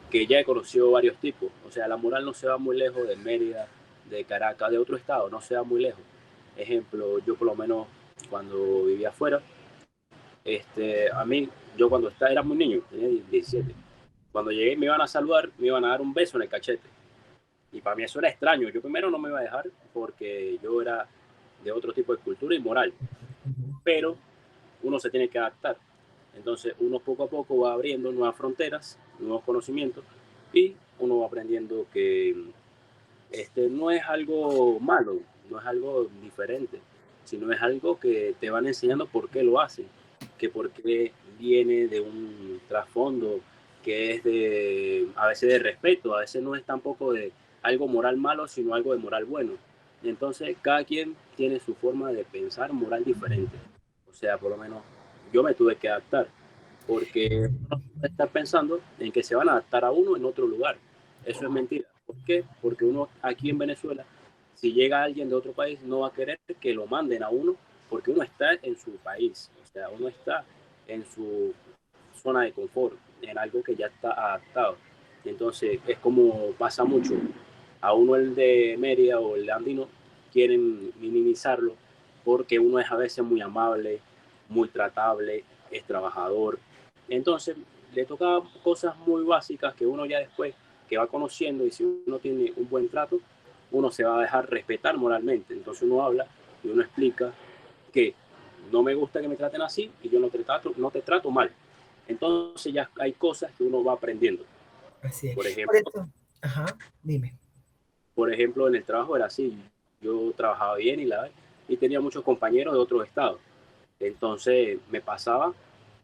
que ya he conocido varios tipos. O sea, la moral no se va muy lejos de Mérida, de Caracas, de otro estado, no se va muy lejos. Ejemplo, yo por lo menos cuando vivía afuera, a mí, yo cuando era muy niño, tenía 17, cuando llegué me iban a saludar, me iban a dar un beso en el cachete. Y para mí eso era extraño. Yo primero no me iba a dejar porque yo era de otro tipo de cultura y moral. Pero uno se tiene que adaptar. Entonces uno poco a poco va abriendo nuevas fronteras, nuevos conocimientos y uno va aprendiendo que no es algo malo, no es algo diferente, sino es algo que te van enseñando por qué lo hacen, que por qué viene de un trasfondo que es a veces de respeto, a veces no es tampoco de algo moral malo, sino algo de moral bueno. Entonces, cada quien tiene su forma de pensar moral diferente. O sea, por lo menos yo me tuve que adaptar, porque uno puede estar pensando en que se van a adaptar a uno en otro lugar. Eso es mentira. ¿Por qué? Porque uno aquí en Venezuela, si llega alguien de otro país, no va a querer que lo manden a uno, porque uno está en su país. O sea, uno está en su zona de confort, en algo que ya está adaptado. Entonces, es como pasa mucho. A uno el de Mérida o el de andino quieren minimizarlo porque uno es a veces muy amable, muy tratable, es trabajador. Entonces le toca cosas muy básicas que uno ya después que va conociendo, y si uno tiene un buen trato, uno se va a dejar respetar moralmente. Entonces uno habla y uno explica que no me gusta que me traten así y yo no te trato mal. Entonces ya hay cosas que uno va aprendiendo. Así es. Por ejemplo, dime. Por ejemplo, en el trabajo era así. Yo trabajaba bien y tenía muchos compañeros de otros estados. Entonces me pasaba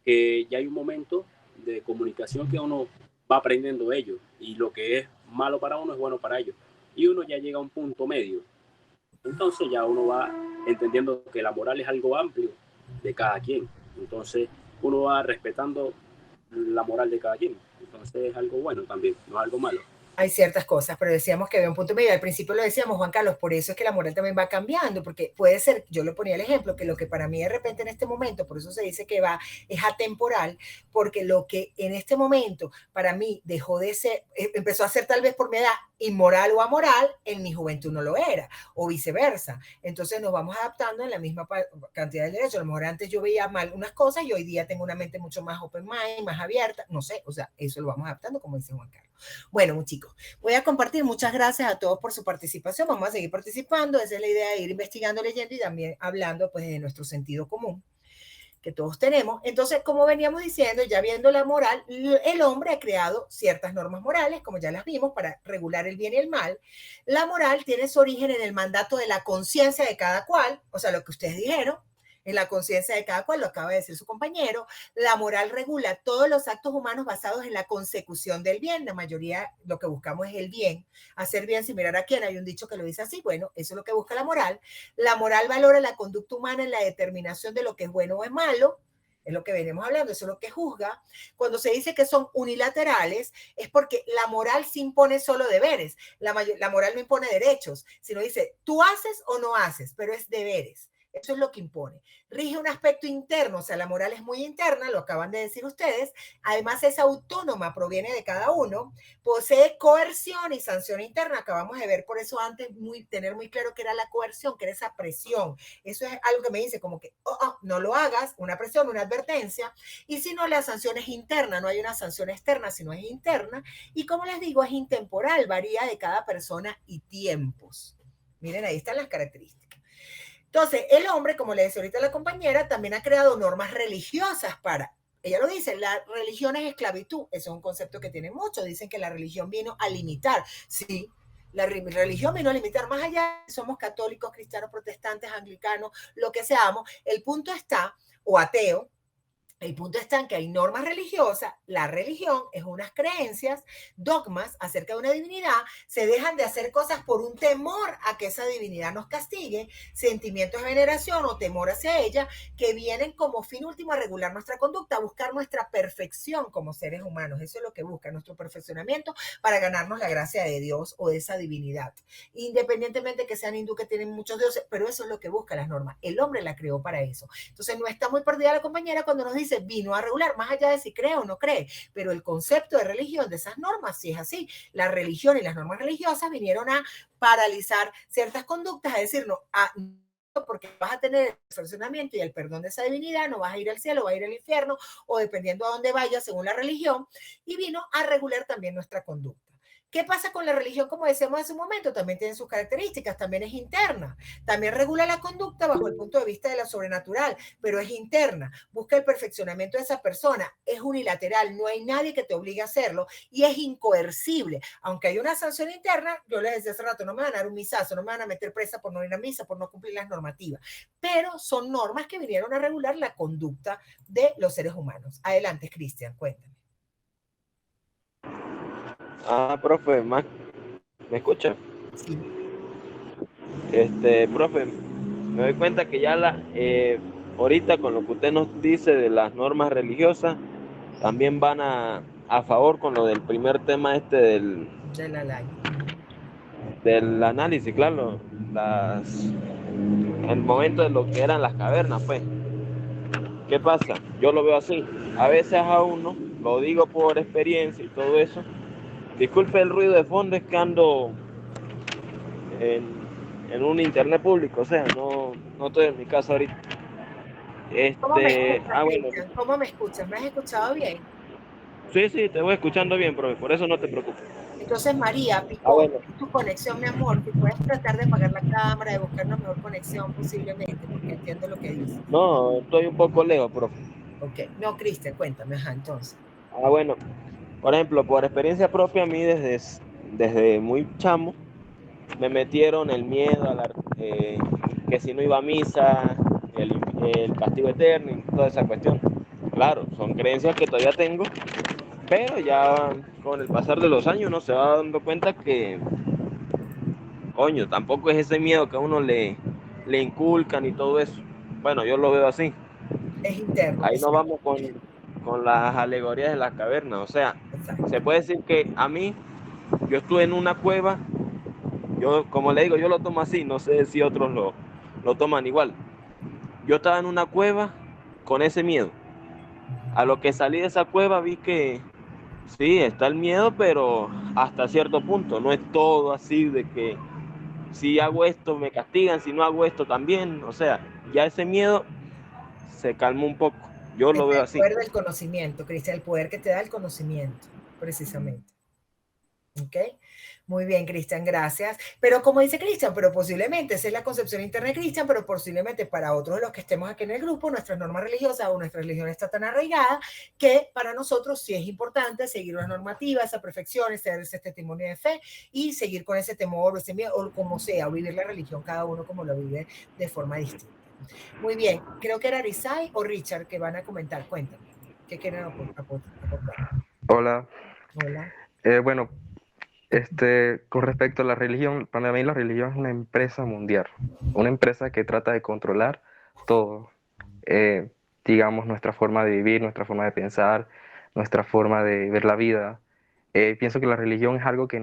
que ya hay un momento de comunicación que uno va aprendiendo ellos. Y lo que es malo para uno es bueno para ellos. Y uno ya llega a un punto medio. Entonces ya uno va entendiendo que la moral es algo amplio de cada quien. Entonces uno va respetando la moral de cada quien. Entonces es algo bueno también, no es algo malo. Hay ciertas cosas, pero decíamos que había un punto medio. Al principio lo decíamos, Juan Carlos, por eso es que la moral también va cambiando, porque puede ser, yo le ponía el ejemplo, que lo que para mí de repente en este momento, por eso se dice que es atemporal, porque lo que en este momento para mí dejó de ser, empezó a ser tal vez por mi edad inmoral o amoral, en mi juventud no lo era, o viceversa. Entonces nos vamos adaptando en la misma cantidad de derechos. A lo mejor antes yo veía mal unas cosas y hoy día tengo una mente mucho más open mind, más abierta, no sé, o sea, eso lo vamos adaptando, como dice Juan Carlos. Bueno, chicos, voy a compartir. Muchas gracias a todos por su participación. Vamos a seguir participando. Esa es la idea de ir investigando, leyendo y también hablando pues de nuestro sentido común que todos tenemos. Entonces, como veníamos diciendo, ya viendo la moral, el hombre ha creado ciertas normas morales, como ya las vimos, para regular el bien y el mal. La moral tiene su origen en el mandato de la conciencia de cada cual, o sea, lo que ustedes dijeron, en la conciencia de cada cual, lo acaba de decir su compañero. La moral regula todos los actos humanos basados en la consecución del bien. La mayoría lo que buscamos es el bien, hacer bien sin mirar a quién. Hay un dicho que lo dice así, bueno, eso es lo que busca la moral. La moral valora la conducta humana en la determinación de lo que es bueno o es malo. Es lo que venimos hablando, eso es lo que juzga. Cuando se dice que son unilaterales, es porque la moral se impone solo deberes. La moral no impone derechos, sino dice, tú haces o no haces, pero es deberes. Eso es lo que impone. Rige un aspecto interno, o sea, la moral es muy interna, lo acaban de decir ustedes. Además, es autónoma, proviene de cada uno. Posee coerción y sanción interna. Acabamos de ver por eso antes tener muy claro que era la coerción, que era esa presión. Eso es algo que me dice como que, no lo hagas, una presión, una advertencia. Y si no, la sanción es interna, no hay una sanción externa, sino es interna. Y como les digo, es intemporal, varía de cada persona y tiempos. Miren, ahí están las características. Entonces, el hombre, como le decía ahorita la compañera, también ha creado normas religiosas para, ella lo dice, la religión es esclavitud. Eso es un concepto que tiene mucho. Dicen que la religión vino a limitar. Sí, La religión vino a limitar más allá, somos católicos, cristianos, protestantes, anglicanos, lo que seamos. El punto está, o ateo, el punto está en que hay normas religiosas, la religión es unas creencias, dogmas acerca de una divinidad, se dejan de hacer cosas por un temor a que esa divinidad nos castigue, sentimientos de veneración o temor hacia ella, que vienen como fin último a regular nuestra conducta, a buscar nuestra perfección como seres humanos. Eso es lo que busca, nuestro perfeccionamiento para ganarnos la gracia de Dios o de esa divinidad. Independientemente que sean hindú, que tienen muchos dioses, pero eso es lo que busca las normas. El hombre la creó para eso. Entonces no está muy perdida la compañera cuando nos dice vino a regular, más allá de si cree o no cree, pero el concepto de religión, de esas normas, sí es así. La religión y las normas religiosas vinieron a paralizar ciertas conductas, a decirnos, porque vas a tener el perfeccionamiento y el perdón de esa divinidad, no vas a ir al cielo, vas a ir al infierno, o dependiendo a dónde vayas según la religión, y vino a regular también nuestra conducta. ¿Qué pasa con la religión? Como decíamos hace un momento, también tiene sus características, también es interna, también regula la conducta bajo el punto de vista de la sobrenatural, pero es interna, busca el perfeccionamiento de esa persona, es unilateral, no hay nadie que te obligue a hacerlo y es incoercible. Aunque hay una sanción interna, yo les decía hace rato, no me van a dar un misazo, no me van a meter presa por no ir a misa, por no cumplir las normativas, pero son normas que vinieron a regular la conducta de los seres humanos. Adelante, Cristian, cuéntame. Profe, ¿me escucha? Sí. Profe, me doy cuenta que ya ahorita con lo que usted nos dice de las normas religiosas, también van a favor con lo del primer tema del análisis, claro, el momento de lo que eran las cavernas, pues. ¿Qué pasa? Yo lo veo así. A veces a uno, lo digo por experiencia y todo eso, disculpe el ruido de fondo, es que ando en un internet público, o sea, no estoy en mi casa ahorita. ¿Cómo me escuchas, bueno. ¿Cómo me escuchas? ¿Me has escuchado bien? Sí, te voy escuchando bien, profe, por eso no te preocupes. Entonces, María, Picón, tu conexión, mi amor, que puedes tratar de apagar la cámara, de buscar una mejor conexión posiblemente, porque entiendo lo que dices. No, estoy un poco lejos, profe. Ok, no, Cristian, cuéntame, entonces. Bueno, por ejemplo, por experiencia propia, a mí desde muy chamo, me metieron el miedo que si no iba a misa, el castigo eterno y toda esa cuestión. Claro, son creencias que todavía tengo, pero ya con el pasar de los años uno se va dando cuenta que, coño, tampoco es ese miedo que a uno le inculcan y todo eso. Bueno, yo lo veo así. Es interno. Ahí nos vamos con las alegorías de las cavernas. O sea, se puede decir que a mí, yo estuve en una cueva, yo, como le digo, yo lo tomo así, no sé si otros lo toman igual. Yo estaba en una cueva con ese miedo. A lo que salí de esa cueva vi que sí, está el miedo, pero hasta cierto punto. No es todo así de que si hago esto me castigan, si no hago esto también. O sea, ya ese miedo se calmó un poco. Yo lo veo así. El poder del conocimiento, Cristian, el poder que te da el conocimiento, precisamente. ¿Ok? Muy bien, Cristian, gracias. Pero como dice Cristian, pero posiblemente, esa es la concepción interna de Cristian, pero posiblemente para otros de los que estemos aquí en el grupo, nuestras normas religiosas o nuestra religión está tan arraigada que para nosotros sí es importante seguir una normativa, esa perfección, ese testimonio de fe y seguir con ese temor o ese miedo, o como sea, o vivir la religión cada uno como lo vive de forma distinta. Muy bien, creo que era Arisai o Richard que van a comentar. Cuéntame, ¿qué quieren aportar? Hola. Hola. Bueno, con respecto a la religión, para mí la religión es una empresa mundial, una empresa que trata de controlar todo, digamos, nuestra forma de vivir, nuestra forma de pensar, nuestra forma de ver la vida. Pienso que la religión es algo que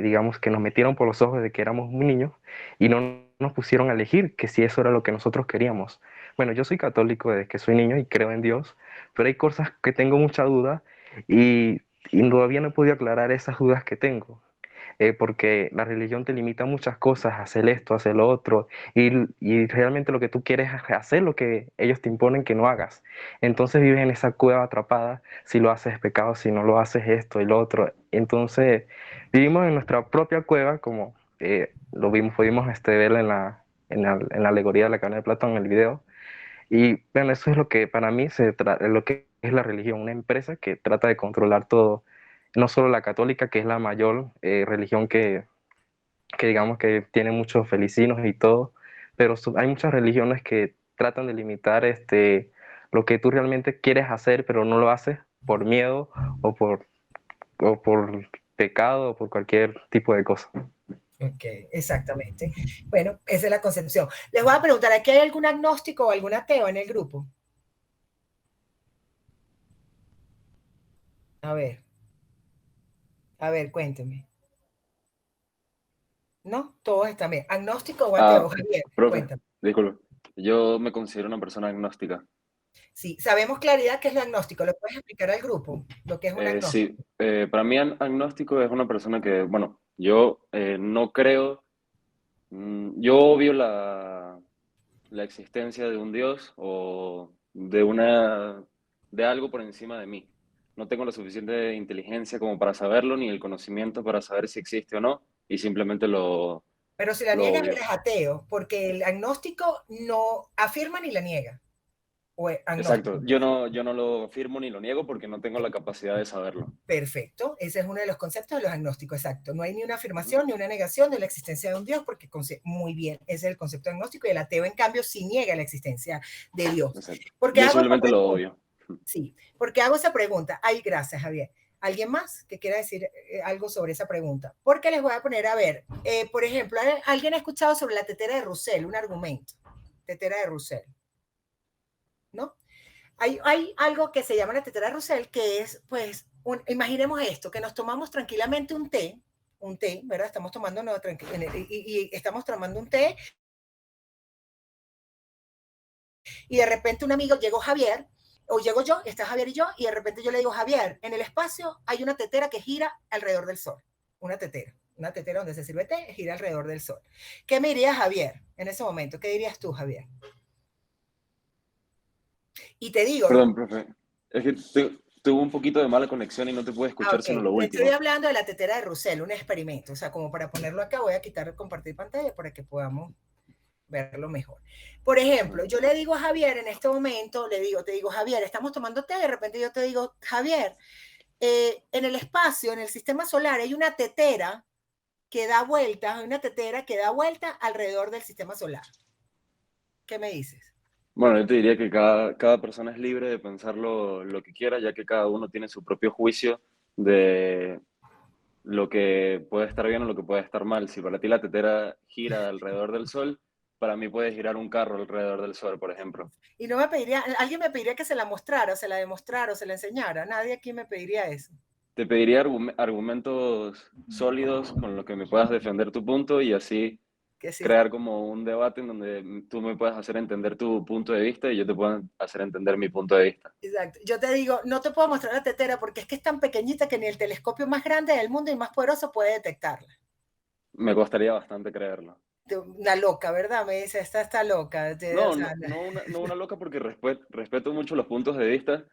digamos, que nos metieron por los ojos de que éramos niños y no nos pusieron a elegir que si eso era lo que nosotros queríamos. Bueno, yo soy católico desde que soy niño y creo en Dios, pero hay cosas que tengo mucha duda y todavía no he podido aclarar esas dudas que tengo, porque la religión te limita muchas cosas, a hacer esto, a hacer lo otro, y realmente lo que tú quieres es hacer lo que ellos te imponen que no hagas. Entonces vives en esa cueva atrapada, si lo haces es pecado, si no lo haces esto y lo otro. Entonces vivimos en nuestra propia cueva, como pudimos ver en la alegoría de la caverna de Platón, en el video. Y bueno, eso es lo que para mí lo que es la religión, una empresa que trata de controlar todo, no solo la católica, que es la mayor religión que que digamos que tiene muchos felicinos y todo, pero hay muchas religiones que tratan de limitar lo que tú realmente quieres hacer, pero no lo haces por miedo o por pecado o por cualquier tipo de cosa. Ok, exactamente. Bueno, esa es la concepción. Les voy a preguntar, ¿aquí hay algún agnóstico o algún ateo en el grupo? A ver, cuénteme. ¿No? Todos están bien. ¿Agnóstico o ateo? Javier, profe, cuéntame. disculpe. Yo me considero una persona agnóstica. Sí, sabemos claridad qué es lo agnóstico. ¿Lo puedes explicar al grupo? Lo que es un agnóstico. Sí, para mí agnóstico es una persona que, bueno, yo no creo, yo obvio la existencia de un Dios o de algo por encima de mí. No tengo la suficiente inteligencia como para saberlo, ni el conocimiento para saber si existe o no, y simplemente lo Pero si la niegas, obvio. eres ateo, porque el agnóstico no afirma ni la niega. O es agnóstico. Exacto, yo no lo afirmo ni lo niego porque no tengo la capacidad de saberlo. Perfecto, ese es uno de los conceptos de los agnósticos, exacto. No hay ni una afirmación ni una negación de la existencia de un Dios, porque muy bien, ese es el concepto agnóstico, y el ateo, en cambio, sí niega la existencia de Dios. Yo simplemente lo odio. Sí, porque hago esa pregunta. Ay, gracias, Javier. ¿Alguien más que quiera decir algo sobre esa pregunta? Porque les voy a poner, a ver, por ejemplo, ¿alguien ha escuchado sobre la tetera de Russell? Un argumento. Tetera de Russell. ¿No? Hay algo que se llama la tetera de Russell, que es, pues, imaginemos esto, que nos tomamos tranquilamente un té, ¿verdad? Estamos tomando y estamos tomando un té, y de repente un amigo, llegó Javier, o llego yo, está Javier y yo, y de repente yo le digo, Javier, en el espacio hay una tetera que gira alrededor del sol, una tetera donde se sirve té, gira alrededor del sol. ¿Qué me diría Javier en ese momento? ¿Qué dirías tú, Javier? Y te digo... Perdón, profe, es que tuve un poquito de mala conexión y no te pude escuchar sino lo último. Estoy hablando de la tetera de Russell, un experimento, o sea, como para ponerlo acá, voy a quitar compartir pantalla para que podamos verlo mejor. Por ejemplo, yo le digo a Javier en este momento, te digo, Javier, estamos tomando té, de repente yo te digo, Javier, en el espacio, en el sistema solar, hay una tetera que da vuelta alrededor del sistema solar. ¿Qué me dices? Bueno, yo te diría que cada persona es libre de pensar lo que quiera, ya que cada uno tiene su propio juicio de lo que puede estar bien o lo que puede estar mal. Si para ti la tetera gira alrededor del sol, para mí puede girar un carro alrededor del sol, por ejemplo. Y alguien me pediría que se la mostrara, o se la demostrara, o se la enseñara. Nadie aquí me pediría eso. Te pediría argumentos sólidos con los que me puedas defender tu punto y así crear como un debate en donde tú me puedas hacer entender tu punto de vista y yo te pueda hacer entender mi punto de vista. Exacto. Yo te digo, no te puedo mostrar la tetera porque es que es tan pequeñita que ni el telescopio más grande del mundo y más poderoso puede detectarla. Me costaría bastante creerlo. Una loca, ¿verdad? Me dice, esta está loca. No una loca porque respeto mucho los puntos de vista,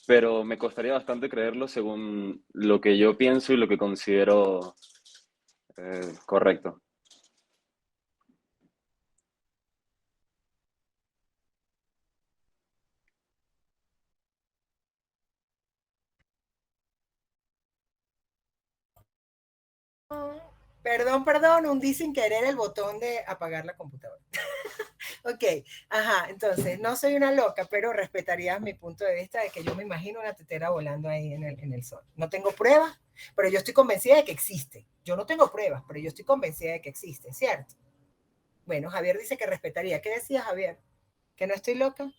pero me costaría bastante creerlo según lo que yo pienso y lo que considero correcto. Perdón, hundí sin querer el botón de apagar la computadora. Ok, entonces, no soy una loca, pero respetarías mi punto de vista de que yo me imagino una tetera volando ahí en el sol. No tengo pruebas, pero yo estoy convencida de que existe. Yo no tengo pruebas, pero yo estoy convencida de que existe, ¿cierto? Bueno, Javier dice que respetaría. ¿Qué decía Javier? ¿Que no estoy loca?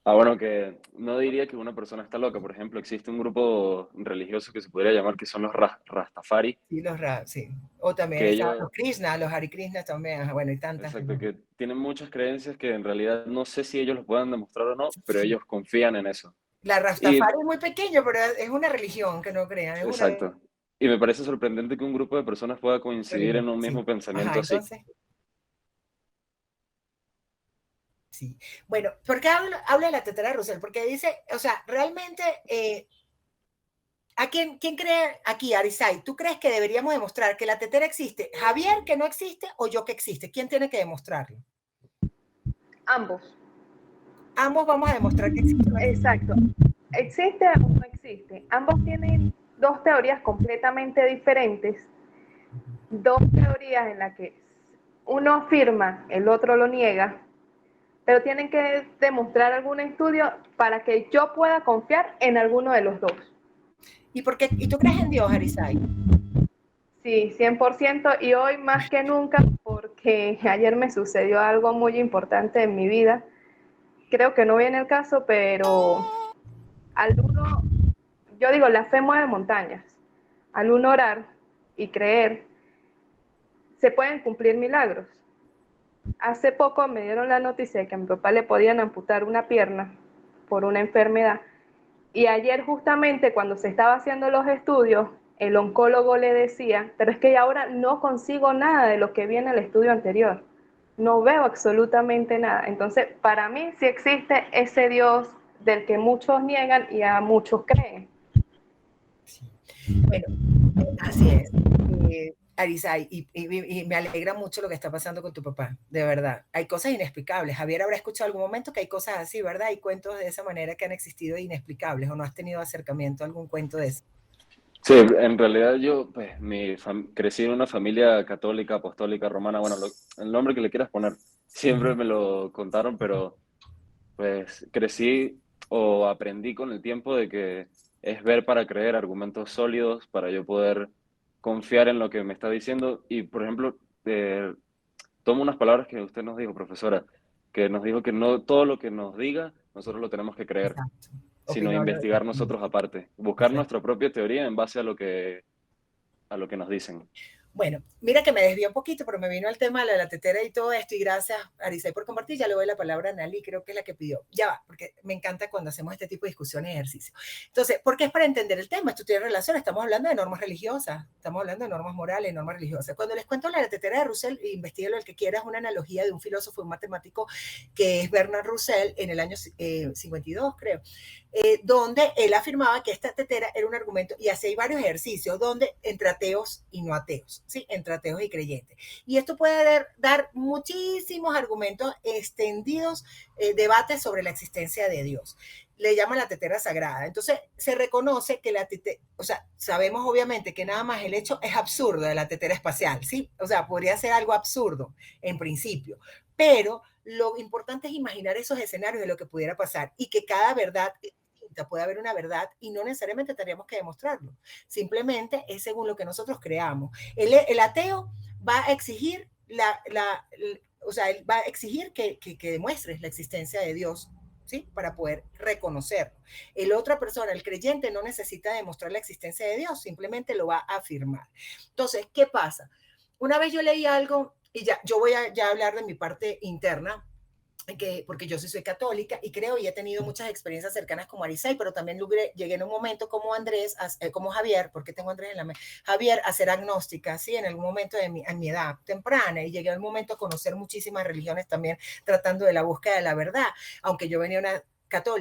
Bueno, que no diría que una persona está loca. Por ejemplo, existe un grupo religioso que se podría llamar que son los Rastafari. Sí, sí. O también los Krishna, los Hare Krishna también, bueno, y tantas. Exacto, que tienen muchas creencias que en realidad no sé si ellos lo puedan demostrar o no, pero ellos confían en eso. La Rastafari es muy pequeño, pero es una religión, que no crean. Exacto. Y me parece sorprendente que un grupo de personas pueda coincidir en un mismo pensamiento así. Sí. Bueno, ¿por qué habla de la tetera de Russell? Porque dice, o sea, realmente, ¿a quién cree aquí, Arisay? ¿Tú crees que deberíamos demostrar que la tetera existe? ¿Javier que no existe o yo que existe? ¿Quién tiene que demostrarlo? Ambos. Ambos vamos a demostrar que existe. Exacto. ¿Existe o no existe? Ambos tienen dos teorías completamente diferentes, dos teorías en las que uno afirma, el otro lo niega, pero tienen que demostrar algún estudio para que yo pueda confiar en alguno de los dos. ¿Y tú crees en Dios, Arisay? Sí, 100%, y hoy más que nunca, porque ayer me sucedió algo muy importante en mi vida. Creo que no viene el caso, pero al uno, yo digo, la fe mueve montañas. Al uno orar y creer, se pueden cumplir milagros. Hace poco me dieron la noticia de que a mi papá le podían amputar una pierna por una enfermedad. Y ayer justamente cuando se estaba haciendo los estudios, el oncólogo le decía, pero es que ahora no consigo nada de lo que vi en el estudio anterior. No veo absolutamente nada. Entonces, para mí sí existe ese Dios del que muchos niegan y a muchos creen. Bueno, así es. Arisay, y me alegra mucho lo que está pasando con tu papá, de verdad. Hay cosas inexplicables. Javier habrá escuchado algún momento que hay cosas así, ¿verdad? Hay cuentos de esa manera que han existido inexplicables, ¿o no has tenido acercamiento a algún cuento de eso? Sí, en realidad yo pues, crecí en una familia católica, apostólica, romana, bueno, el nombre que le quieras poner. Siempre me lo contaron, pero pues crecí o aprendí con el tiempo de que es ver para creer, argumentos sólidos para yo poder confiar en lo que me está diciendo. Y, por ejemplo, tomo unas palabras que usted nos dijo, profesora, que nos dijo que no todo lo que nos diga, nosotros lo tenemos que creer, Exacto. sino Opinarlo, investigar nosotros aparte, buscar nuestra propia teoría en base a lo que nos dicen. Bueno, mira que me desvió un poquito, pero me vino el tema de la tetera y todo esto, y gracias, Arisay, por compartir. Ya le doy la palabra a Nali, creo que es la que pidió. Ya va, porque me encanta cuando hacemos este tipo de discusiones y ejercicios. Entonces, porque es para entender el tema, esto tiene relación, estamos hablando de normas religiosas, estamos hablando de normas morales, normas religiosas. Cuando les cuento la tetera de Russell, investíguelo el que quiera, es una analogía de un filósofo, un matemático, que es Bernard Russell, en el año 52, creo, donde él afirmaba que esta tetera era un argumento, y así hay varios ejercicios, donde entre ateos y no ateos, ¿sí? Entre ateos y creyentes. Y esto puede dar muchísimos argumentos extendidos, debates sobre la existencia de Dios. Le llaman la tetera sagrada. Entonces, se reconoce que la tetera, o sea, sabemos obviamente que nada más el hecho es absurdo de la tetera espacial, ¿sí? O sea, podría ser algo absurdo en principio, pero lo importante es imaginar esos escenarios de lo que pudiera pasar y que cada verdad puede haber una verdad y no necesariamente tendríamos que demostrarlo. Simplemente es según lo que nosotros creamos. El ateo va a exigir o sea, él va a exigir que demuestres la existencia de Dios, ¿sí? Para poder reconocerlo. La otra persona, el creyente, no necesita demostrar la existencia de Dios, simplemente lo va a afirmar. Entonces, ¿qué pasa? Una vez yo leí algo, y ya, yo voy a ya hablar de mi parte interna, porque yo sí soy católica y creo y he tenido muchas experiencias cercanas como Arisay, pero también llegué en un momento como Andrés, como Javier, porque tengo Andrés en la mente, Javier, a ser agnóstica, ¿sí? En algún momento en mi edad temprana, y llegué al momento a conocer muchísimas religiones también, tratando de la búsqueda de la verdad, aunque yo venía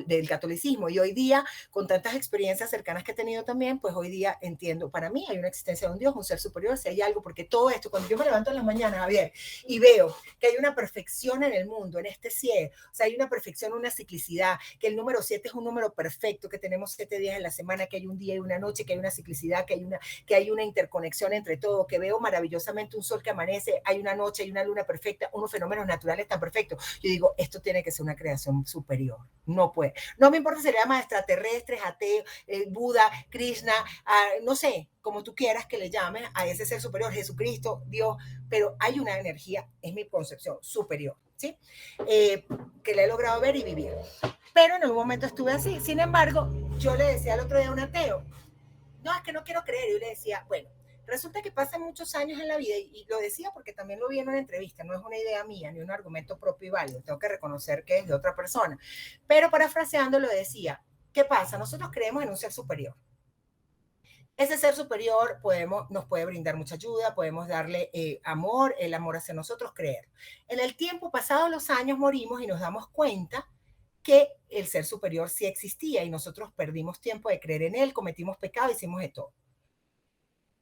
del catolicismo, y hoy día, con tantas experiencias cercanas que he tenido también, pues hoy día entiendo, para mí hay una existencia de un Dios, un ser superior, si hay algo, porque todo esto, cuando yo me levanto en las mañanas, Javier, y veo que hay una perfección en el mundo, en este cielo, o sea, hay una perfección, una ciclicidad, que el número 7 es un número perfecto, que tenemos 7 días en la semana, que hay un día y una noche, que hay una ciclicidad, que hay una interconexión entre todo, que veo maravillosamente un sol que amanece, hay una noche, hay una luna perfecta, unos fenómenos naturales tan perfectos. Yo digo, esto tiene que ser una creación superior. No puede. No me importa si se le llama extraterrestres, ateo, Buda, Krishna, no sé, como tú quieras que le llames a ese ser superior, Jesucristo, Dios, pero hay una energía, es mi concepción, superior, ¿sí? Que la he logrado ver y vivir. Pero en algún momento estuve así. Sin embargo, yo le decía al otro día a un ateo, no, es que no quiero creer. Yo le decía, bueno, resulta que pasan muchos años en la vida, y lo decía porque también lo vi en una entrevista, no es una idea mía ni un argumento propio y válido, tengo que reconocer que es de otra persona, pero parafraseando lo decía, ¿qué pasa? Nosotros creemos en un ser superior. Ese ser superior nos puede brindar mucha ayuda, podemos darle amor, el amor hacia nosotros, creer. En el tiempo, pasados los años, morimos y nos damos cuenta que el ser superior sí existía y nosotros perdimos tiempo de creer en él, cometimos pecado, hicimos de todo.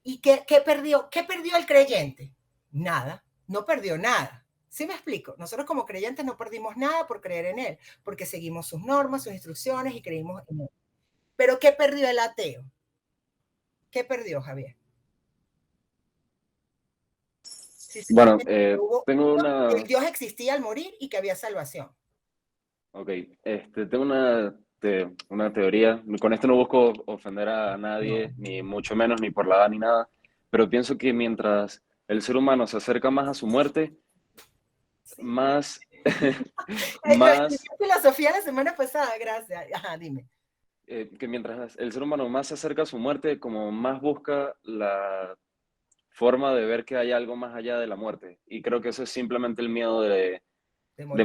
¿Y qué perdió el creyente? Nada, no perdió nada. ¿Sí me explico? Nosotros como creyentes no perdimos nada por creer en él, porque seguimos sus normas, sus instrucciones y creímos en él. Pero ¿qué perdió el ateo? ¿Qué perdió, Javier? Bueno, Hubo tengo que una... el Dios existía al morir y que había salvación. Ok, tengo una teoría. Con esto no busco ofender a nadie, ni mucho menos, ni por la edad, ni nada. Pero pienso que mientras el ser humano se acerca más a su muerte, más, Lo más, escribí en filosofía la semana pasada, gracias. Ajá, dime. que mientras el ser humano más se acerca a su muerte, como más busca la forma de ver que hay algo más allá de la muerte. Y creo que eso es simplemente el miedo de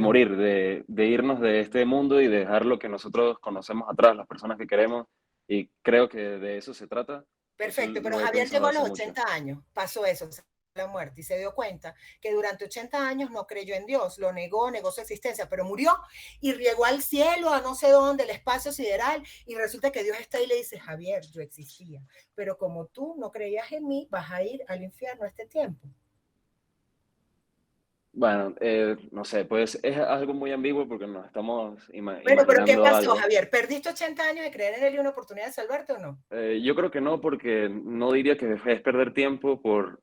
morir, de irnos de este mundo y dejar lo que nosotros conocemos atrás, las personas que queremos. Y creo que de eso se trata. Perfecto, Eso pero lo he Javier pensado llegó a hace los mucho. 80 años, pasó eso, la muerte, y se dio cuenta que durante 80 años no creyó en Dios, lo negó, negó su existencia, pero murió y llegó al cielo, a no sé dónde, el espacio sideral, y resulta que Dios está ahí y le dice, Javier, yo existía, pero como tú no creías en mí, vas a ir al infierno este tiempo. Bueno, no sé, pues es algo muy ambiguo porque nos estamos Bueno, pero ¿qué imaginando pasó, algo. Javier? ¿Perdiste 80 años de creer en él y una oportunidad de salvarte o no? Yo creo que no, porque no diría que es perder tiempo por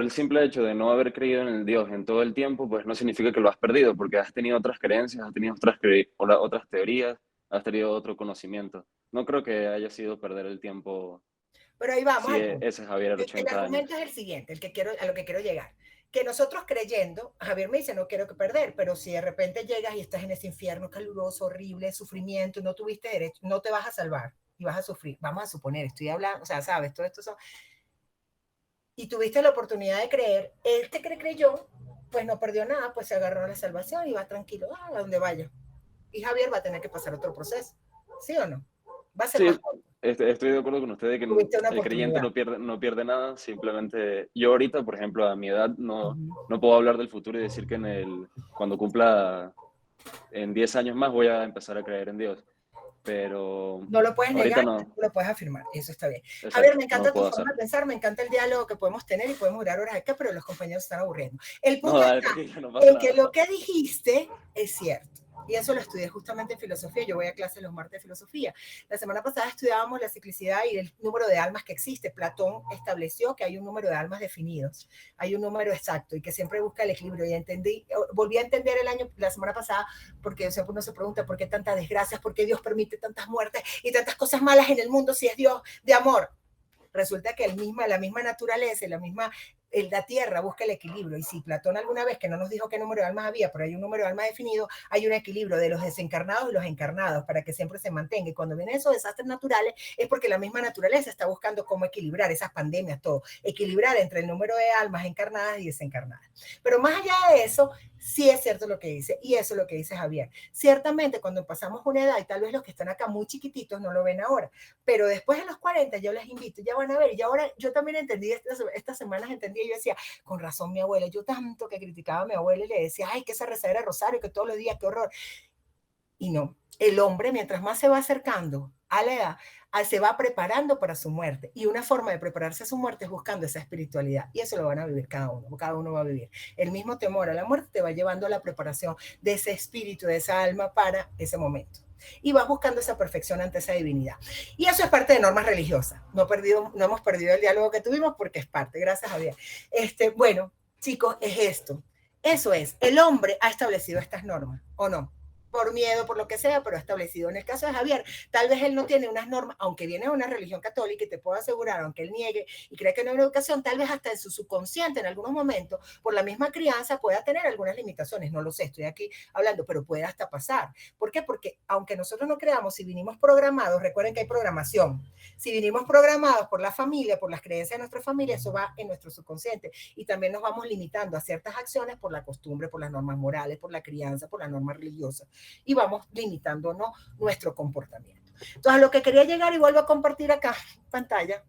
el simple hecho de no haber creído en el Dios en todo el tiempo, pues no significa que lo has perdido, porque has tenido otras creencias, has tenido otras teorías, has tenido otro conocimiento. No creo que haya sido perder el tiempo. Pero ahí vamos. Sí, ese es Javier de El 80 años. argumento es el siguiente, a lo que quiero llegar. Que nosotros creyendo, Javier me dice, no quiero que perder, pero si de repente llegas y estás en ese infierno caluroso, horrible, sufrimiento, no tuviste derecho, no te vas a salvar y vas a sufrir. Vamos a suponer, estoy hablando, o sea, sabes, todo esto son... Y tuviste la oportunidad de creer, este que creyó, pues no perdió nada, pues se agarró a la salvación y va tranquilo, a donde vaya. Y Javier va a tener que pasar otro proceso, ¿sí o no? Va a ser más corto. Estoy de acuerdo con usted de que el creyente no pierde nada, simplemente yo ahorita, por ejemplo, a mi edad no puedo hablar del futuro y decir que cuando cumpla en 10 años más voy a empezar a creer en Dios, pero no lo puedes negar, no lo puedes afirmar, y eso está bien. Exacto, a ver, me encanta no tu forma de pensar, me encanta el diálogo que podemos tener y podemos durar horas acá, pero los compañeros están aburriendo. El punto es que lo que dijiste es cierto. Y eso lo estudié justamente en filosofía. Yo voy a clase los martes de filosofía. La semana pasada estudiábamos la ciclicidad y el número de almas que existe. Platón estableció que hay un número de almas definidos, hay un número exacto y que siempre busca el equilibrio. Y volví a entender la semana pasada, porque siempre uno se pregunta por qué tantas desgracias, por qué Dios permite tantas muertes y tantas cosas malas en el mundo si es Dios de amor. Resulta que la misma naturaleza, la tierra busca el equilibrio. Y si Platón alguna vez, que no nos dijo qué número de almas había, pero hay un número de almas definido, hay un equilibrio de los desencarnados y los encarnados para que siempre se mantenga. Y cuando vienen esos desastres naturales es porque la misma naturaleza está buscando cómo equilibrar esas pandemias, todo. Equilibrar entre el número de almas encarnadas y desencarnadas. Pero más allá de eso, sí es cierto lo que dice, y eso es lo que dice Javier. Ciertamente, cuando pasamos una edad, y tal vez los que están acá muy chiquititos no lo ven ahora, pero después de los 40 yo les invito, ya van a ver, y ahora yo también entendí, estas semanas entendí, yo decía, con razón mi abuela, yo tanto que criticaba a mi abuela y le decía, ay, que esa rezadera de rosario, que todos los días, qué horror. Y no, el hombre, mientras más se va acercando a la edad, se va preparando para su muerte. Y una forma de prepararse a su muerte es buscando esa espiritualidad. Y eso lo van a vivir cada uno va a vivir. El mismo temor a la muerte te va llevando a la preparación de ese espíritu, de esa alma para ese momento. Y vas buscando esa perfección ante esa divinidad. Y eso es parte de normas religiosas. No hemos perdido el diálogo que tuvimos porque es parte. Gracias, Javier. Bueno, chicos, es esto. Eso es. El hombre ha establecido estas normas, ¿o no? Por miedo, por lo que sea, pero establecido. En el caso de Javier, tal vez él no tiene unas normas, aunque viene de una religión católica, y te puedo asegurar, aunque él niegue y cree que no hay una educación, tal vez hasta en su subconsciente en algunos momentos, por la misma crianza, pueda tener algunas limitaciones. No lo sé, estoy aquí hablando, pero puede hasta pasar. ¿Por qué? Porque aunque nosotros no creamos, si vinimos programados, recuerden que hay programación, si vinimos programados por la familia, por las creencias de nuestra familia, eso va en nuestro subconsciente, y también nos vamos limitando a ciertas acciones por la costumbre, por las normas morales, por la crianza, por la norma religiosa, y vamos limitándonos nuestro comportamiento. Entonces, a lo que quería llegar, y vuelvo a compartir acá en pantalla,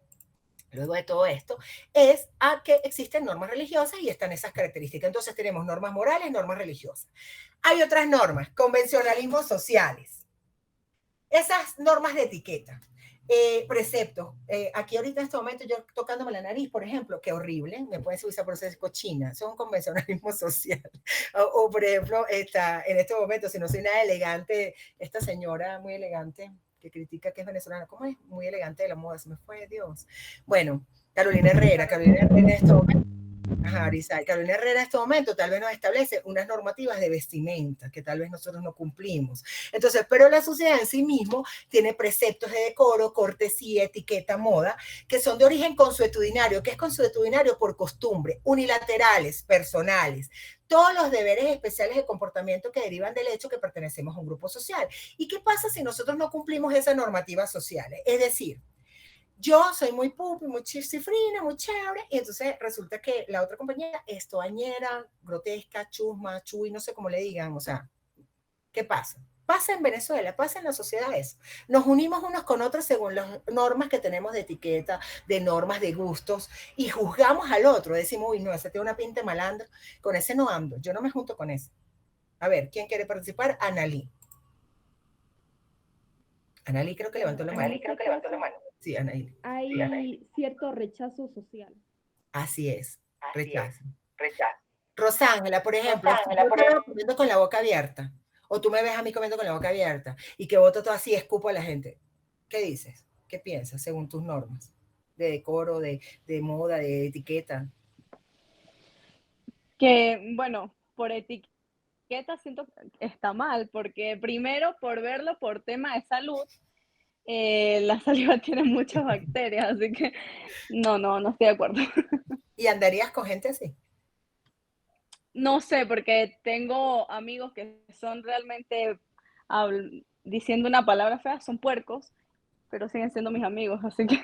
luego de todo esto, es a que existen normas religiosas y están esas características. Entonces tenemos normas morales, normas religiosas. Hay otras normas, convencionalismos sociales. Esas normas de etiqueta. Preceptos. Aquí ahorita en este momento yo tocándome la nariz, por ejemplo, qué horrible, me pueden subir por ser cochina, son un convencionalismo social. O por ejemplo, en este momento, si no soy nada elegante, esta señora muy elegante que critica que es venezolana, ¿cómo es? Muy elegante de la moda, se me fue, Dios. Bueno, Carolina Herrera en este momento. Ajá, Arisay. Carolina Herrera en este momento tal vez nos establece unas normativas de vestimenta que tal vez nosotros no cumplimos. Entonces, pero la sociedad en sí mismo tiene preceptos de decoro, cortesía, etiqueta, moda, que son de origen consuetudinario. ¿Qué es consuetudinario? Por costumbre, unilaterales, personales. Todos los deberes especiales de comportamiento que derivan del hecho que pertenecemos a un grupo social. ¿Y qué pasa si nosotros no cumplimos esas normativas sociales? Es decir, yo soy muy pupi, muy chisifrina, muy chévere, y entonces resulta que la otra compañera es toañera, grotesca, chusma, chuy, no sé cómo le digan, o sea, ¿qué pasa? Pasa en Venezuela, pasa en la sociedad eso. Nos unimos unos con otros según las normas que tenemos de etiqueta, de normas, de gustos, y juzgamos al otro, decimos, uy, no, ese tiene una pinta de malandro, con ese no ando, yo no me junto con ese. A ver, ¿quién quiere participar? Analí. Analí creo que levantó la mano. Sí, Anaí. Hay cierto rechazo social. Así es, rechazo. Rosángela, por ejemplo, si yo te veo comiendo con la boca abierta, o tú me ves a mí comiendo con la boca abierta, y que boto todo así, escupo a la gente, ¿qué dices? ¿Qué piensas según tus normas? De decoro, de moda, de etiqueta. Que, bueno, por etiqueta siento que está mal, porque primero por verlo por tema de salud, la saliva tiene muchas bacterias, así que no estoy de acuerdo. ¿Y andarías con gente así? No sé, porque tengo amigos que son realmente, diciendo una palabra fea, son puercos, pero siguen siendo mis amigos, así que...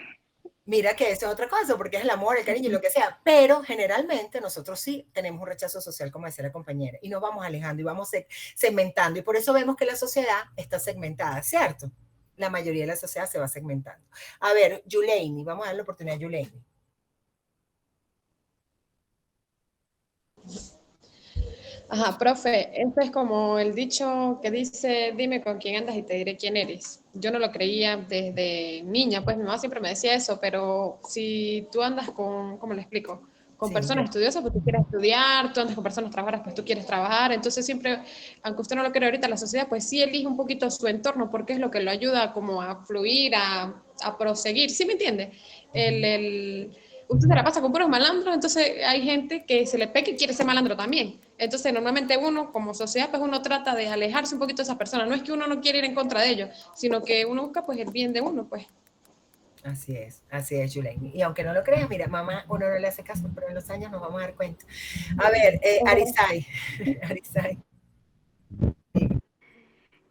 Mira que eso es otra cosa, porque es el amor, el cariño y lo que sea, pero generalmente nosotros sí tenemos un rechazo social, como decía la compañera, y nos vamos alejando y vamos segmentando, y por eso vemos que la sociedad está segmentada, ¿cierto? La mayoría de la sociedad se va segmentando. A ver, Yuleini, vamos a darle la oportunidad a Yuleini. Ajá, profe, esto es como el dicho que dice, dime con quién andas y te diré quién eres. Yo no lo creía desde niña, pues mi mamá siempre me decía eso, pero si tú andas con, ¿cómo le explico? Con Sí, personas estudiosas, pues tú quieres estudiar, tú andas con personas trabajadoras, pues tú quieres trabajar. Entonces siempre, aunque usted no lo crea ahorita, la sociedad, pues sí elige un poquito su entorno porque es lo que lo ayuda como a fluir, a proseguir. ¿Sí me entiende? Usted se la pasa con puros malandros, entonces hay gente que se le pega y quiere ser malandro también. Entonces, normalmente uno, como sociedad, pues uno trata de alejarse un poquito de esas personas. No es que uno no quiere ir en contra de ellos, sino que uno busca, pues, el bien de uno, pues. así es, Yuleini. Y aunque no lo creas, mira, mamá, uno no le hace caso, pero en los años nos vamos a dar cuenta. A ver, Arisay. Arisay.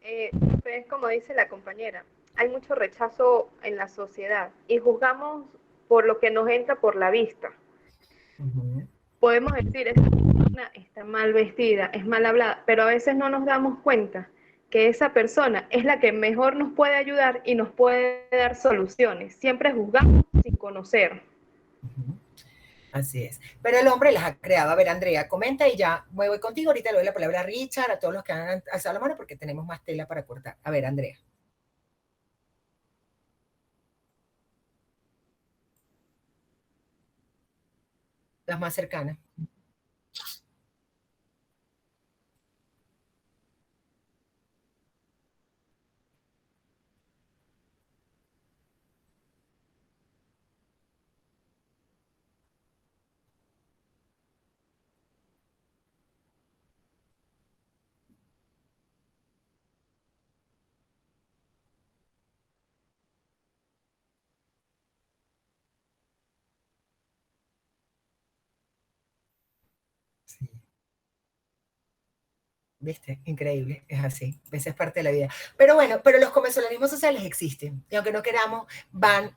Es como dice la compañera, hay mucho rechazo en la sociedad y juzgamos por lo que nos entra por la vista. Podemos decir, esta persona está mal vestida, es mal hablada, pero a veces no nos damos cuenta que esa persona es la que mejor nos puede ayudar y nos puede dar soluciones. Siempre juzgamos sin conocer. Así es. Pero el hombre las ha creado. A ver, Andrea, comenta y ya me voy contigo. Ahorita le doy la palabra a Richard, a todos los que han alzado la mano, porque tenemos más tela para cortar. A ver, Andrea. Las más cercanas. Sí. ¿Viste? Increíble, es así, esa es parte de la vida. Pero bueno, pero los convencionalismos sociales existen, y aunque no queramos,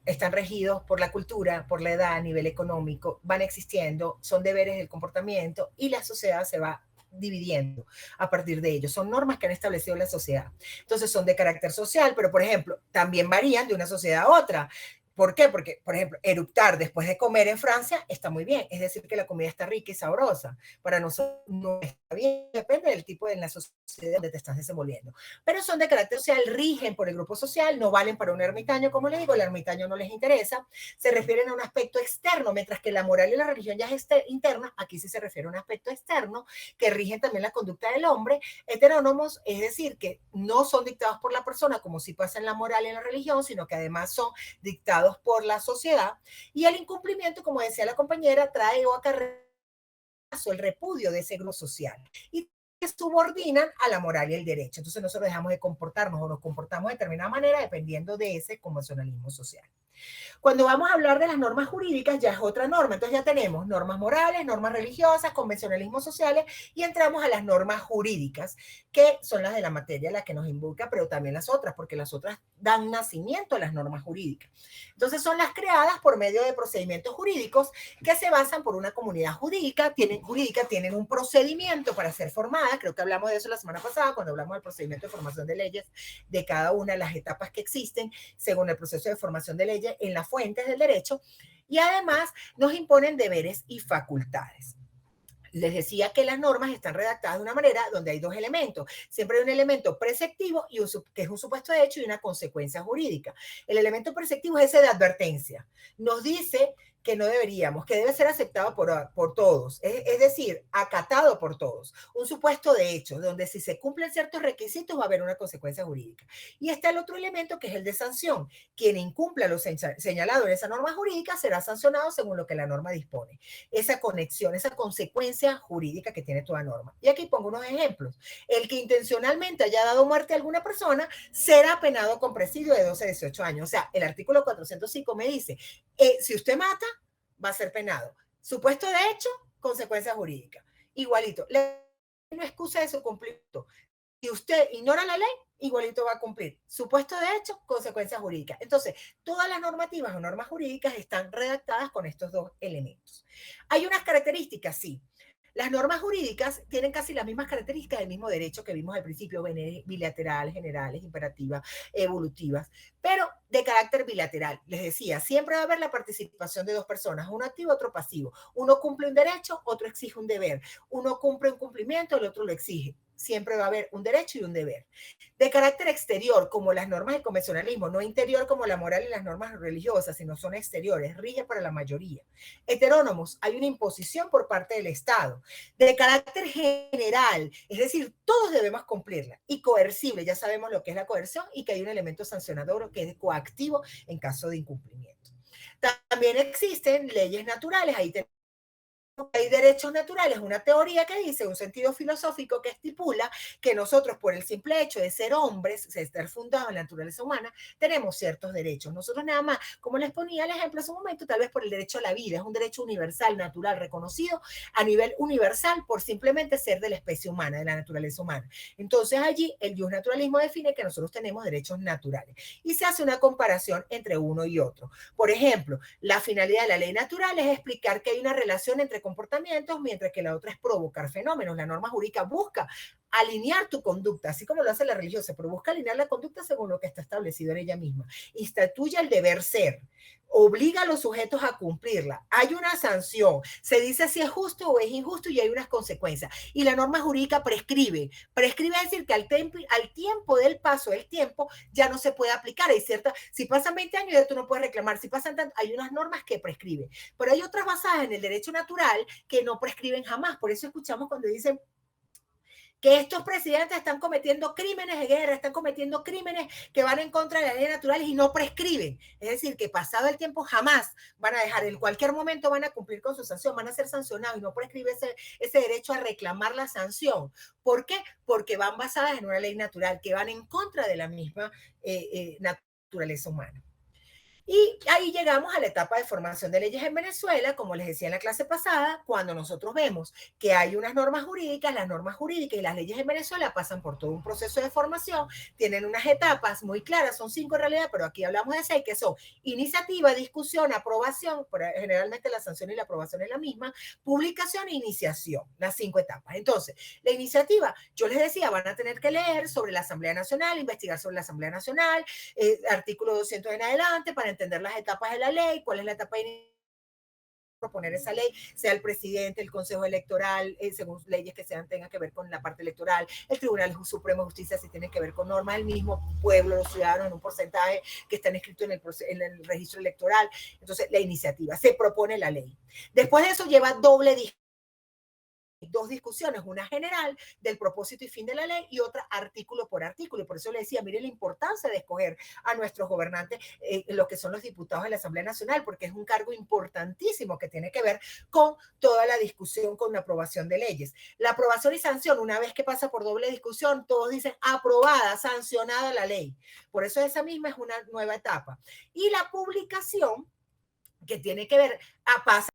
están regidos por la cultura, por la edad, a nivel económico, van existiendo, son deberes del comportamiento, y la sociedad se va dividiendo a partir de ellos. Son normas que han establecido la sociedad. Entonces son de carácter social, pero por ejemplo, también varían de una sociedad a otra. ¿Por qué? Porque, por ejemplo, eructar después de comer en Francia está muy bien, es decir, que la comida está rica y sabrosa. Para nosotros no está bien, depende del tipo de la sociedad donde te estás desenvolviendo. Pero son de carácter social, rigen por el grupo social, no valen para un ermitaño, como le digo, el ermitaño no les interesa, se refieren a un aspecto externo, mientras que la moral y la religión ya es interna, aquí sí se refiere a un aspecto externo, que rigen también la conducta del hombre, heterónomos, es decir, que no son dictados por la persona, como si pasa en la moral y en la religión, sino que además son dictados aceptados por la sociedad, y el incumplimiento, como decía la compañera, trae o acarrea el repudio de ese grupo social y que subordinan a la moral y el derecho. Entonces nosotros dejamos de comportarnos o nos comportamos de determinada manera dependiendo de ese convencionalismo social. Cuando vamos a hablar de las normas jurídicas, ya es otra norma. Entonces ya tenemos normas morales, normas religiosas, convencionalismos sociales, y entramos a las normas jurídicas, que son las de la materia, las que nos involucra, pero también las otras, porque las otras dan nacimiento a las normas jurídicas. Entonces son las creadas por medio de procedimientos jurídicos que se basan por una comunidad jurídica, tienen un procedimiento para ser formadas. Creo que hablamos de eso la semana pasada, cuando hablamos del procedimiento de formación de leyes, de cada una de las etapas que existen según el proceso de formación de leyes en las fuentes del derecho, y además nos imponen deberes y facultades. Les decía que las normas están redactadas de una manera donde hay dos elementos. Siempre hay un elemento preceptivo, que es un supuesto de hecho, y una consecuencia jurídica. El elemento preceptivo es ese de advertencia. Nos dice que no deberíamos, que debe ser aceptado por todos, es decir, acatado por todos. Un supuesto de hecho, donde si se cumplen ciertos requisitos va a haber una consecuencia jurídica. Y está el otro elemento, que es el de sanción. Quien incumpla lo señalado en esa norma jurídica será sancionado según lo que la norma dispone. Esa conexión, esa consecuencia jurídica que tiene toda norma. Y aquí pongo unos ejemplos. El que intencionalmente haya dado muerte a alguna persona será penado con presidio de 12 a 18 años. O sea, el artículo 405 me dice, si usted mata, va a ser penado. Supuesto de hecho, consecuencia jurídica. Igualito. La ley no excusa de su cumplimiento. Si usted ignora la ley, igualito va a cumplir. Supuesto de hecho, consecuencia jurídica. Entonces, todas las normativas o normas jurídicas están redactadas con estos dos elementos. Hay unas características, sí. Las normas jurídicas tienen casi las mismas características del mismo derecho que vimos al principio, bilaterales, generales, imperativas, evolutivas, pero de carácter bilateral. Les decía, siempre va a haber la participación de dos personas, uno activo, otro pasivo. Uno cumple un derecho, otro exige un deber. Uno cumple un cumplimiento, el otro lo exige. Siempre va a haber un derecho y un deber. De carácter exterior, como las normas de convencionalismo, no interior como la moral y las normas religiosas, sino son exteriores, rige para la mayoría. Heterónomos, hay una imposición por parte del Estado. De carácter general, es decir, todos debemos cumplirla. Y coercible, ya sabemos lo que es la coerción y que hay un elemento sancionador que es coactivo en caso de incumplimiento. También existen leyes naturales, ahí tenemos. Hay derechos naturales, una teoría que dice, un sentido filosófico que estipula que nosotros por el simple hecho de ser hombres, de estar fundados en la naturaleza humana, tenemos ciertos derechos. Nosotros nada más, como les ponía el ejemplo hace un momento, tal vez por el derecho a la vida, es un derecho universal, natural, reconocido a nivel universal por simplemente ser de la especie humana, de la naturaleza humana. Entonces allí el justnaturalismo define que nosotros tenemos derechos naturales y se hace una comparación entre uno y otro. Por ejemplo, la finalidad de la ley natural es explicar que hay una relación entre comportamientos, mientras que la otra es provocar fenómenos. La norma jurídica busca alinear tu conducta, así como lo hace la religiosa, pero busca alinear la conducta según lo que está establecido en ella misma. Instituye el deber ser, obliga a los sujetos a cumplirla. Hay una sanción, se dice si es justo o es injusto y hay unas consecuencias. Y la norma jurídica prescribe decir que al tiempo del paso del tiempo ya no se puede aplicar. Hay cierta, si pasan 20 años ya tú no puedes reclamar, si pasan tanto, hay unas normas que prescriben, pero hay otras basadas en el derecho natural que no prescriben jamás. Por eso escuchamos cuando dicen que estos presidentes están cometiendo crímenes de guerra, están cometiendo crímenes que van en contra de las leyes naturales y no prescriben. Es decir, que pasado el tiempo jamás van a dejar, en cualquier momento van a cumplir con su sanción, van a ser sancionados y no prescribe ese derecho a reclamar la sanción. ¿Por qué? Porque van basadas en una ley natural, que van en contra de la misma naturaleza humana. Y ahí llegamos a la etapa de formación de leyes en Venezuela, como les decía en la clase pasada, cuando nosotros vemos que hay unas normas jurídicas, las normas jurídicas y las leyes en Venezuela pasan por todo un proceso de formación, tienen unas etapas muy claras, son 5 en realidad, pero aquí hablamos de 6, que son iniciativa, discusión, aprobación, generalmente la sanción y la aprobación es la misma, publicación e iniciación, las 5 etapas. Entonces, la iniciativa, yo les decía, van a tener que leer sobre la Asamblea Nacional, investigar sobre la Asamblea Nacional, artículo 200 en adelante, para entender las etapas de la ley, cuál es la etapa de proponer esa ley, sea el presidente, el Consejo Electoral, según leyes que tengan que ver con la parte electoral, el Tribunal Supremo de Justicia si tiene que ver con normas, el mismo pueblo, los ciudadanos en un porcentaje que están escritos en el registro electoral. Entonces, la iniciativa, se propone la ley. Después de eso lleva doble discusión. dos discusiones, una general del propósito y fin de la ley y otra artículo por artículo. Y por eso le decía, mire la importancia de escoger a nuestros gobernantes, los que son los diputados de la Asamblea Nacional, porque es un cargo importantísimo que tiene que ver con toda la discusión, con la aprobación de leyes. La aprobación y sanción, una vez que pasa por doble discusión, todos dicen aprobada, sancionada la ley. Por eso esa misma es una nueva etapa. Y la publicación, que tiene que ver, pasa